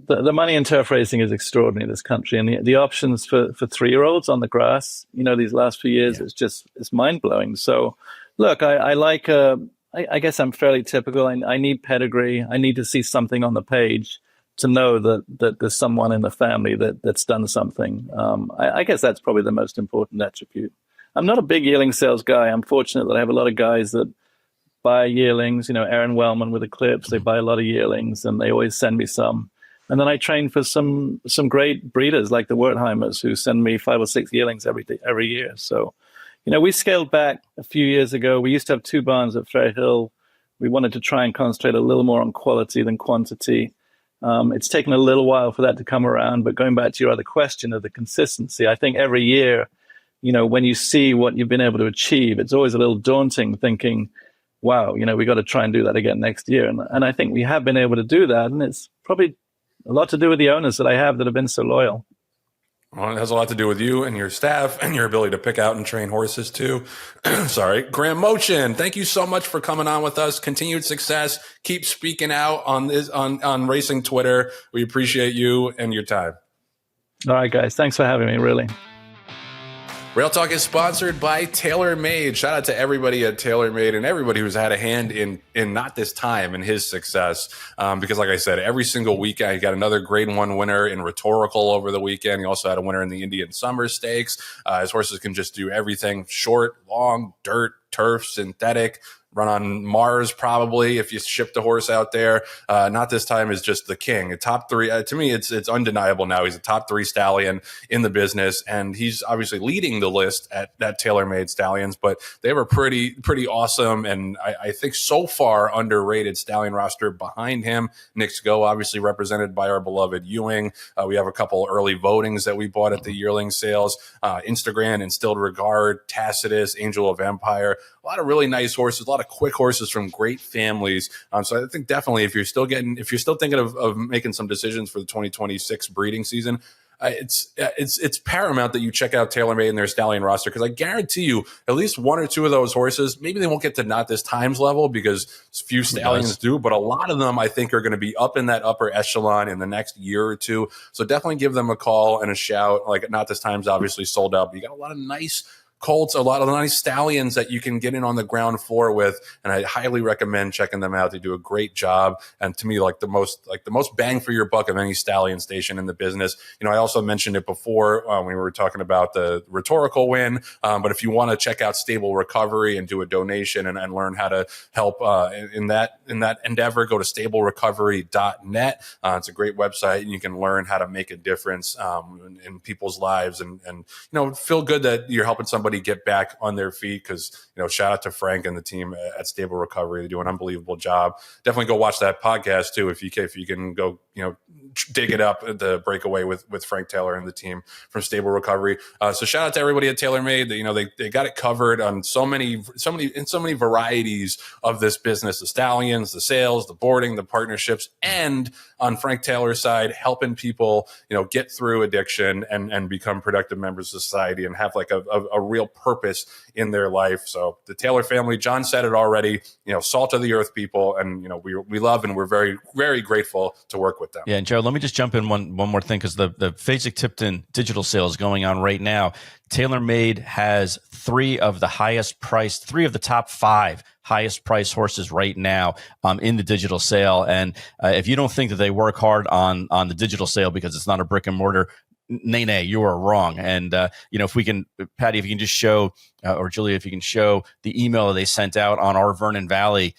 The money in turf racing is extraordinary in this country, and the options for 3-year-olds on the grass, these last few years, it's mind blowing. So, look, I like. I guess I'm fairly typical. I need pedigree. I need to see something on the page to know that there's someone in the family that's done something. I guess that's probably the most important attribute. I'm not a big yearling sales guy. I'm fortunate that I have a lot of guys that buy yearlings. Aaron Wellman with Eclipse, they buy a lot of yearlings, and they always send me some. And then I train for some great breeders like the Wertheimers who send me 5 or 6 yearlings every year. So, we scaled back a few years ago. We used to have 2 barns at Fair Hill. We wanted to try and concentrate a little more on quality than quantity. It's taken a little while for that to come around. But going back to your other question of the consistency, I think every year, when you see what you've been able to achieve, it's always a little daunting thinking, wow, we got to try and do that again next year. And I think we have been able to do that. And it's probably a lot to do with the owners that I have that have been so loyal. Well, it has a lot to do with you and your staff and your ability to pick out and train horses too. Sorry. Graham Motion, thank you so much for coming on with us. Continued success. Keep speaking out on racing Twitter. We appreciate you and your time. All right, guys. Thanks for having me, really. Rail Talk is sponsored by TaylorMade. Shout out to everybody at TaylorMade and everybody who's had a hand in Not This Time and his success. Because like I said, every single weekend, you got another grade 1 winner in Rhetorical over the weekend. He also had a winner in the Indian Summer Stakes. His horses can just do everything: short, long, dirt, turf, synthetic, run on Mars probably if you ship the horse out there. Not This Time is just the king. A top 3 to me, it's undeniable now. He's a top 3 stallion in the business, and he's obviously leading the list at TaylorMade Stallions. But they have a pretty awesome and I think so far underrated stallion roster behind him. Nick's Go, obviously represented by our beloved Ewing. We have a couple early votings that we bought at the yearling sales. Instagram, Instilled Regard, Tacitus, Angel of Empire. A lot of really nice horses, a lot of quick horses from great families. So I think definitely if you're still thinking of making some decisions for the 2026 breeding season, it's paramount that you check out TaylorMade and their stallion roster, because I guarantee you at least 1 or 2 of those horses, maybe they won't get to Not This Time's level because few stallions do, but a lot of them I think are going to be up in that upper echelon in the next year or 2. So definitely give them a call and a shout. Like Not This Time's obviously sold out, but you got a lot of nice colts, a lot of nice stallions that you can get in on the ground floor with, and I highly recommend checking them out. They do a great job, and to me, like the most bang for your buck of any stallion station in the business. I also mentioned it before when we were talking about the Rhetorical win, but if you want to check out Stable Recovery and do a donation and learn how to help in that endeavor, go to stablerecovery.net. It's a great website, and you can learn how to make a difference in people's lives and feel good that you're helping somebody somebody get back on their feet. Because, shout out to Frank and the team at Stable Recovery. They do an unbelievable job. Definitely go watch that podcast too if you can go, dig it up, the breakaway with Frank Taylor and the team from Stable Recovery. So shout out to everybody at TaylorMade. They got it covered on so many varieties of this business: the stallions, the sales, the boarding, the partnerships, and on Frank Taylor's side, helping people, get through addiction and become productive members of society and have like a real purpose in their life. So the Taylor family, John said it already, salt of the earth people, and we love and we're very, very grateful to work with them. Yeah, and Joe, let me just jump in one more thing, because the Fasig-Tipton digital sale is going on right now. TaylorMade has three of the top 5 highest priced horses right now in the digital sale. And if you don't think that they work hard on the digital sale because it's not a brick and mortar, nay, you are wrong. And, if we can, Patty, if you can just show, or Julia, if you can show the email they sent out on our Vernon Valley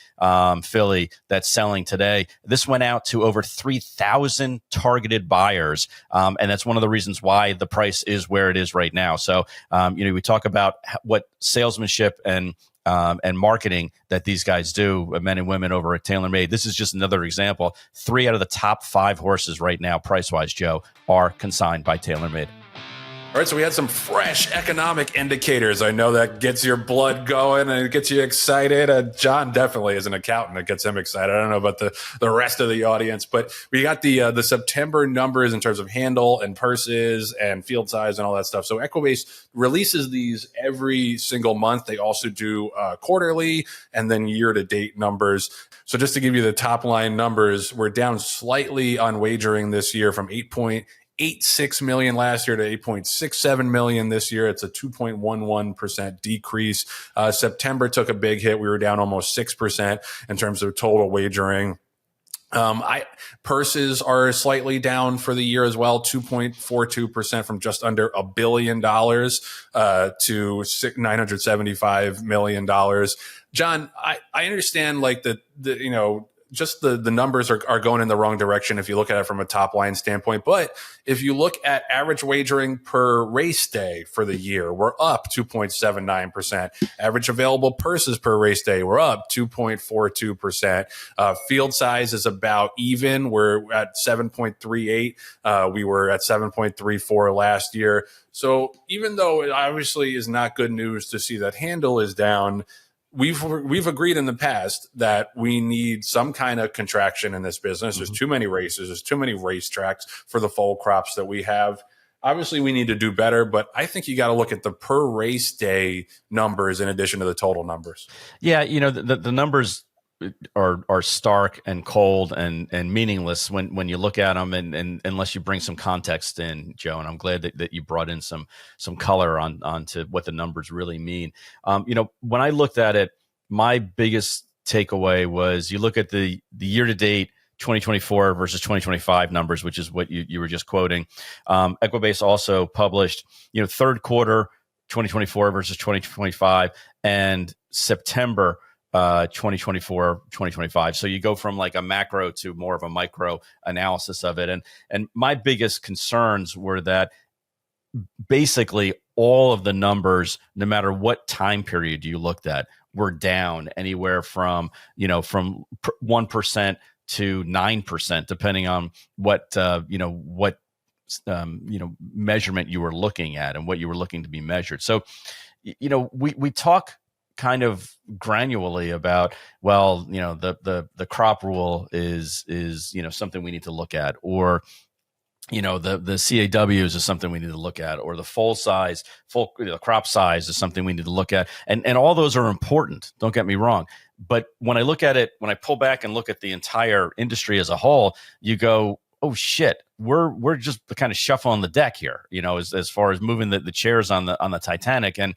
filly that's selling today. This went out to over 3,000 targeted buyers. And that's one of the reasons why the price is where it is right now. So, we talk about what salesmanship and marketing that these guys do, men and women over at TaylorMade. This is just another example. 3 out of the top 5 horses right now, price-wise, Joe, are consigned by TaylorMade. All right, so we had some fresh economic indicators. I know that gets your blood going and it gets you excited. John definitely is an accountant. It gets him excited. I don't know about the rest of the audience, but we got the September numbers in terms of handle and purses and field size and all that stuff. So Equibase releases these every single month. They also do quarterly and then year-to-date numbers. So just to give you the top line numbers, we're down slightly on wagering this year from 8.86 million last year to 8.67 million this year. It's a 2.11% decrease. September took a big hit. We were down almost 6% in terms of total wagering. Purses are slightly down for the year as well, 2.42% from just under $1 billion to $975 million. John, I understand like just the numbers are going in the wrong direction if you look at it from a top line standpoint. But if you look at average wagering per race day for the year, we're up 2.79%. Average available purses per race day, we're up 2.42%. Field size is about even. We're at 7.38. We were at 7.34 last year. So even though it obviously is not good news to see that handle is down, we've agreed in the past that we need some kind of contraction in this business. There's too many races. There's too many racetracks for the foal crops that we have. Obviously, we need to do better, but I think you got to look at the per race day numbers in addition to the total numbers. Yeah, the numbers are stark and cold and meaningless when you look at them, and unless you bring some context in, Joe. And I'm glad that you brought in some color onto what the numbers really mean. When I looked at it, my biggest takeaway was you look at the year to date 2024 versus 2025 numbers, which is what you were just quoting. Equibase also published, third quarter 2024 versus 2025 and September 2024, 2025. So you go from like a macro to more of a micro analysis of it. And my biggest concerns were that basically all of the numbers, no matter what time period you looked at, were down anywhere from 1% to 9%, depending on what measurement you were looking at and what you were looking to be measured. So, we talk kind of granularly about, the crop rule is something we need to look at, or the CAWs is something we need to look at, or the the crop size is something we need to look at, and all those are important. Don't get me wrong, but when I look at it, when I pull back and look at the entire industry as a whole, you go, oh shit, we're just kind of shuffling the deck here, as far as moving the chairs on the Titanic, and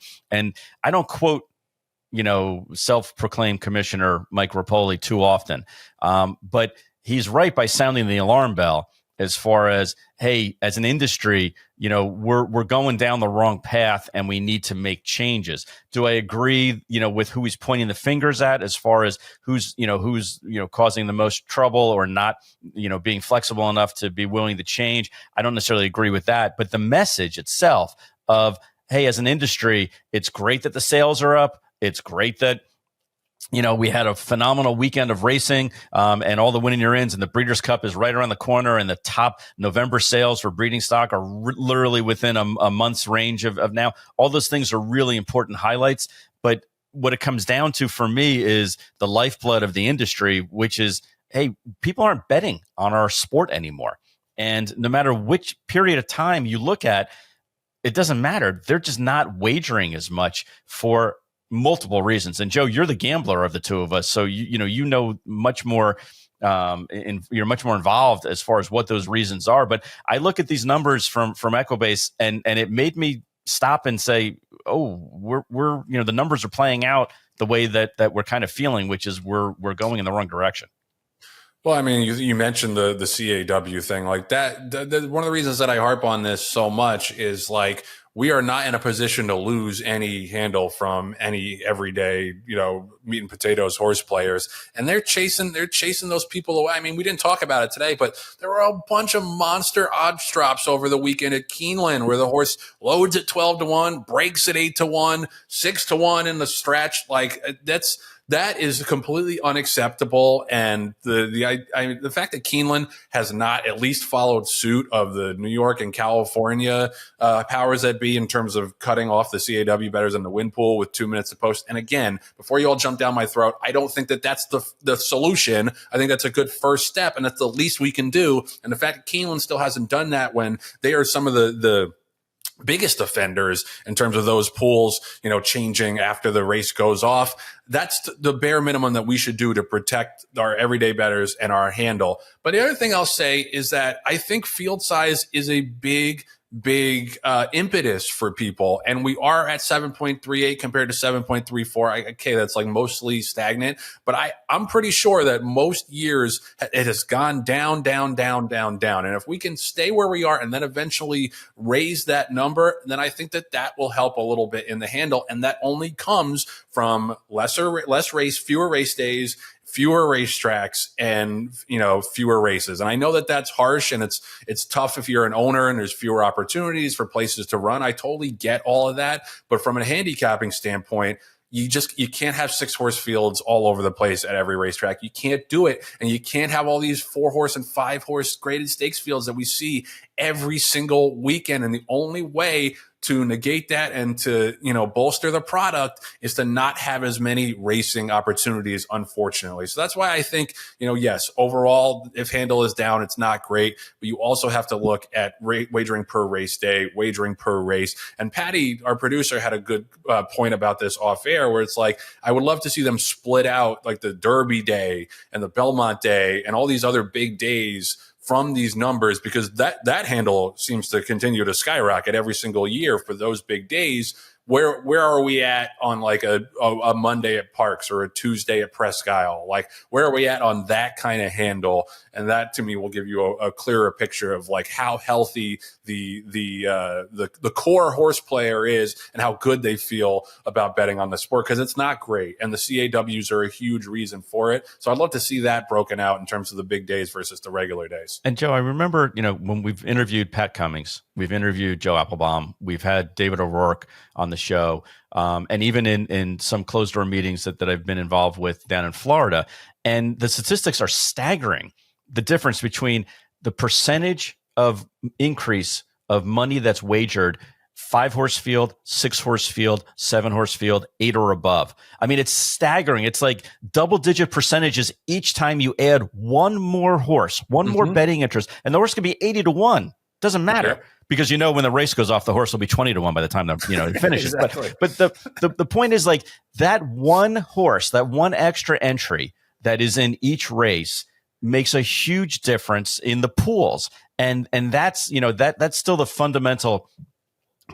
I don't quote self-proclaimed Commissioner Mike Rapoli too often. But he's right by sounding the alarm bell as far as, hey, as an industry, we're going down the wrong path and we need to make changes. Do I agree, with who he's pointing the fingers at as far as who's causing the most trouble or not, being flexible enough to be willing to change? I don't necessarily agree with that, but the message itself of, hey, as an industry, it's great that the sales are up. It's great that we had a phenomenal weekend of racing and all the winning your ins, and the Breeders' Cup is right around the corner, and the top November sales for breeding stock are literally within a month's range of now. All those things are really important highlights. But what it comes down to for me is the lifeblood of the industry, which is, hey, people aren't betting on our sport anymore. And no matter which period of time you look at, it doesn't matter. They're just not wagering as much for multiple reasons. And Joe, you're the gambler of the two of us, so you know much more. You're much more involved as far as what those reasons are. But I look at these numbers from Equibase, and it made me stop and say, oh, we're the numbers are playing out the way that we're kind of feeling, which is we're going in the wrong direction. Well, I mean, you mentioned the CAW thing like that. One of the reasons that I harp on this so much is like, we are not in a position to lose any handle from any everyday, meat and potatoes horse players. And they're chasing those people away. I mean, we didn't talk about it today, but there were a bunch of monster odds drops over the weekend at Keeneland where the horse loads at 12-1, breaks at 8-1, 6-1 in the stretch. Like that is completely unacceptable. And the fact that Keeneland has not at least followed suit of the New York and California powers that be in terms of cutting off the CAW bettors in the win pool with 2 minutes to post. And again, before you all jump down my throat, I don't think that that's the solution. I think that's a good first step, and that's the least we can do. And the fact that Keeneland still hasn't done that when they are some of the biggest offenders in terms of those pools, changing after the race goes off. That's the bare minimum that we should do to protect our everyday bettors and our handle. But the other thing I'll say is that I think field size is a big impetus for people. And we are at 7.38 compared to 7.34. Okay, that's like mostly stagnant, but I'm pretty sure that most years it has gone down. And if we can stay where we are and then eventually raise that number, then I think that will help a little bit in the handle. And that only comes from less race, fewer race days, fewer racetracks, and fewer races. And I know that that's harsh, and it's tough if you're an owner and there's fewer opportunities for places to run. I totally get all of that, but from a handicapping standpoint, you can't have 6-horse fields all over the place at every racetrack. You can't do it, and you can't have all these 4-horse and 5-horse graded stakes fields that we see every single weekend. And the only way to negate that and to, bolster the product is to not have as many racing opportunities, unfortunately. So that's why I think, yes, overall, if handle is down, it's not great, but you also have to look at wagering per race day, wagering per race. And Patty, our producer, had a good point about this off air, where it's like, I would love to see them split out like the Derby day and the Belmont day and all these other big days from these numbers, because that handle seems to continue to skyrocket every single year for those big days. Where are we at on like a Monday at Parks or a Tuesday at Presque Isle? Like, where are we at on that kind of handle? And that to me will give you a clearer picture of like how healthy the core horse player is and how good they feel about betting on the sport, because it's not great. And the CAWs are a huge reason for it. So I'd love to see that broken out in terms of the big days versus the regular days. And Joe, I remember, when we've interviewed Pat Cummings, we've interviewed Joe Applebaum, we've had David O'Rourke on the show, and even in some closed door meetings that I've been involved with down in Florida. And the statistics are staggering. The difference between the percentage of increase of money that's wagered 5-horse field, 6-horse field, 7-horse field, 8 or above. I mean, it's staggering. It's like double-digit percentages each time you add one more horse, one more betting interest, and the horse can be 80-1. Doesn't matter. Yeah. Because when the race goes off, the horse will be 20-1 by the time it finishes. Exactly. But the point is, like, that one horse, that one extra entry that is in each race makes a huge difference in the pools. And that's that's still the fundamental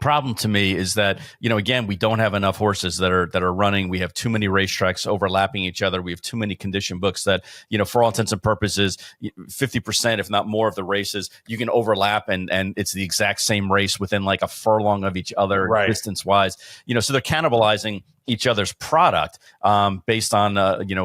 problem to me, is that again, we don't have enough horses that are running. We have too many racetracks overlapping each other. We have too many condition books that for all intents and purposes, 50% if not more of the races you can overlap, and it's the exact same race within like a furlong of each other, right, distance wise. So they're cannibalizing each other's product based on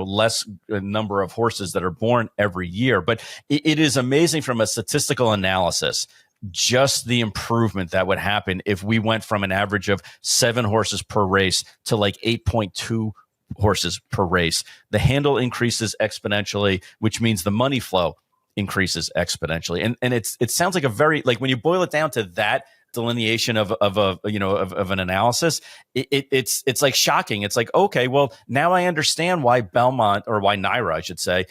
less number of horses that are born every year. But it is amazing from a statistical analysis just the improvement that would happen if we went from an average of 7 horses per race to like 8.2 horses per race. The handle increases exponentially, which means the money flow increases exponentially. And it sounds like a very, like when you boil it down to that delineation of an analysis, it's like shocking. It's like, okay, well, now I understand why Belmont, or why NYRA, I should say,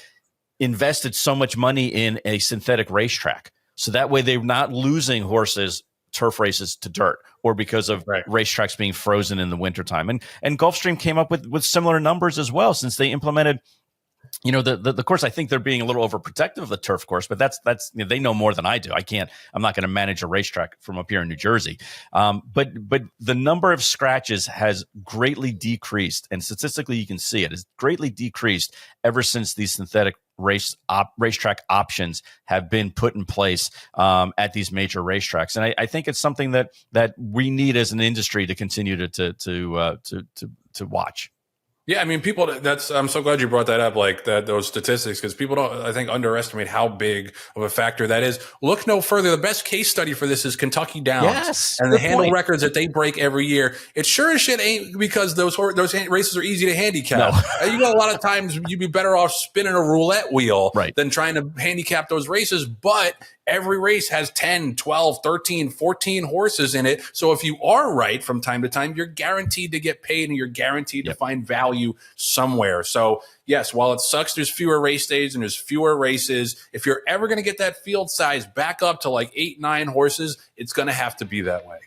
invested so much money in a synthetic racetrack. So that way they're not losing horses, turf races to dirt, or because of racetracks being frozen in the wintertime. And Gulfstream came up with similar numbers as well, since they implemented, the course. I think they're being a little overprotective of the turf course, but that's they know more than I do. I'm not going to manage a racetrack from up here in New Jersey. But the number of scratches has greatly decreased, and statistically you can see it has greatly decreased ever since these synthetic racetrack options have been put in place at these major racetracks. And I think it's something that we need as an industry to continue to watch. Yeah, I mean, people. I'm so glad you brought that up, like those statistics, because people don't, I think, underestimate how big of a factor that is. Look no further. The best case study for this is Kentucky Downs, and the handle records that they break every year. It sure as shit ain't because those races are easy to handicap. No. You know, a lot of times you'd be better off spinning a roulette wheel than trying to handicap those races, but every race has 10, 12, 13, 14 horses in it. So if you are right from time to time, you're guaranteed to get paid, and you're guaranteed to find value somewhere. So yes, while it sucks, there's fewer race days and there's fewer races. If you're ever going to get that field size back up to like 8, 9 horses, it's going to have to be that way.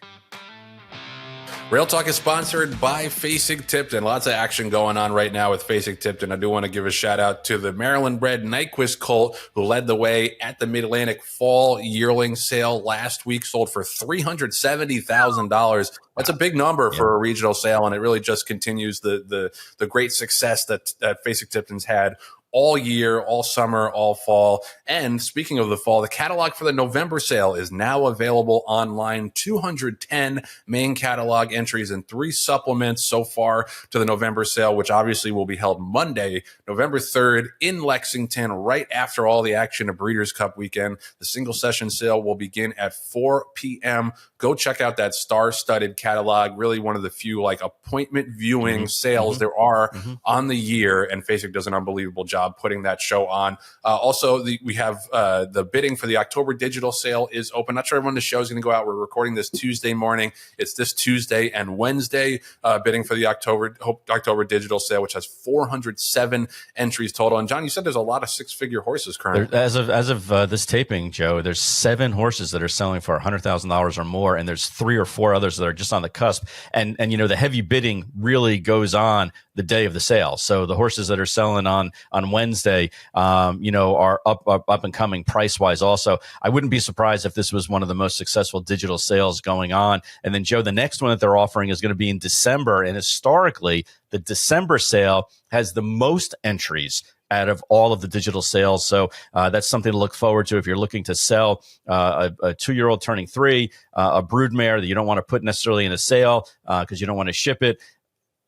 Rail Talk is sponsored by Facing Tipton. Lots of action going on right now with Facing Tipton. I do want to give a shout out to the Maryland-bred Nyquist colt, who led the way at the Mid-Atlantic Fall Yearling Sale last week. Sold for $370,000. That's a big number for a regional sale, and it really just continues the great success that Facing Tipton's had all year, all summer, all fall. And speaking of the fall, the catalog for the November sale is now available online. 210 main catalog entries and 3 supplements so far to the November sale, which obviously will be held Monday, November 3rd in Lexington, right after all the action of Breeders' Cup weekend. The single session sale will begin at 4 p.m. Go check out that star-studded catalog. Really one of the few like appointment viewing sales there are on the year, and Facebook does an unbelievable job putting that show on. Also, we have the bidding for the October digital sale is open. Not sure when the show is going to go out. We're recording this Tuesday morning. It's this Tuesday and Wednesday. Bidding for the October digital sale, which has 407 entries total. And John, you said there's a lot of 6-figure horses currently. As of this taping, Joe, there's 7 horses that are selling for $100,000 or more, and there's 3 or 4 others that are just on the cusp. And the heavy bidding really goes on the day of the sale. So the horses that are selling on Wednesday, are up and coming price wise. Also, I wouldn't be surprised if this was one of the most successful digital sales going on. And then, Joe, the next one that they're offering is going to be in December. And historically, the December sale has the most entries out of all of the digital sales. So that's something to look forward to if you're looking to sell a 2-year-old turning 3, a broodmare that you don't want to put necessarily in a sale because you don't want to ship it.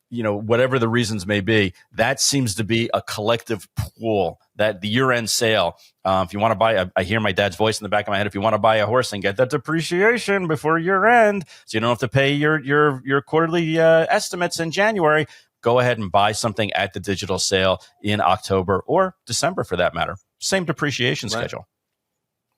Whatever the reasons may be, that seems to be a collective pool, that the year-end sale. If you want to buy, I hear my dad's voice in the back of my head. If you want to buy a horse and get that depreciation before year-end, so you don't have to pay your quarterly estimates in January, go ahead and buy something at the digital sale in October or December for that matter. Same depreciation schedule.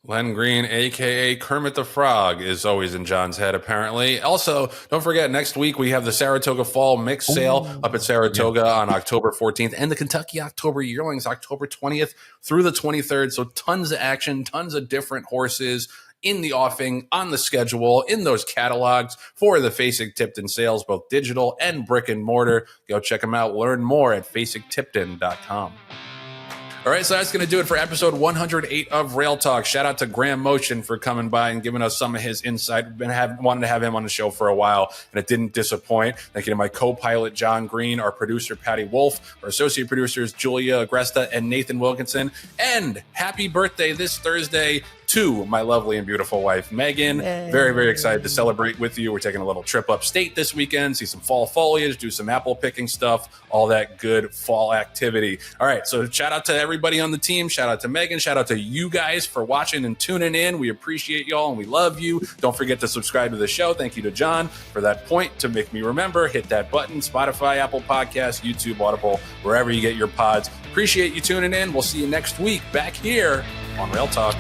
Len Green, a.k.a. Kermit the Frog, is always in John's head, apparently. Also, don't forget, next week we have the Saratoga Fall Mix Sale up at Saratoga on October 14th, and the Kentucky October Yearlings, October 20th through the 23rd. So tons of action, tons of different horses in the offing, on the schedule, in those catalogs for the Facing Tipton sales, both digital and brick and mortar. Go check them out. Learn more at facingtipton.com. All right, so that's going to do it for episode 108 of Rail Talk. Shout out to Graham Motion for coming by and giving us some of his insight. Wanted to have him on the show for a while, and it didn't disappoint. Thank you to my co-pilot, John Green, our producer, Patty Wolf, our associate producers, Julia Agresta and Nathan Wilkinson. And happy birthday this Thursday to my lovely and beautiful wife, Megan. Very, very excited to celebrate with you. We're taking a little trip upstate this weekend, see some fall foliage, do some apple picking stuff, all that good fall activity. All right, so shout out to everybody on the team. Shout out to Megan. Shout out to you guys for watching and tuning in. We appreciate y'all and we love you. Don't forget to subscribe to the show. Thank you to John for that point to make me remember. Hit that button. Spotify, Apple Podcasts, YouTube, Audible, wherever you get your pods. Appreciate you tuning in. We'll see you next week back here on Rail Talk.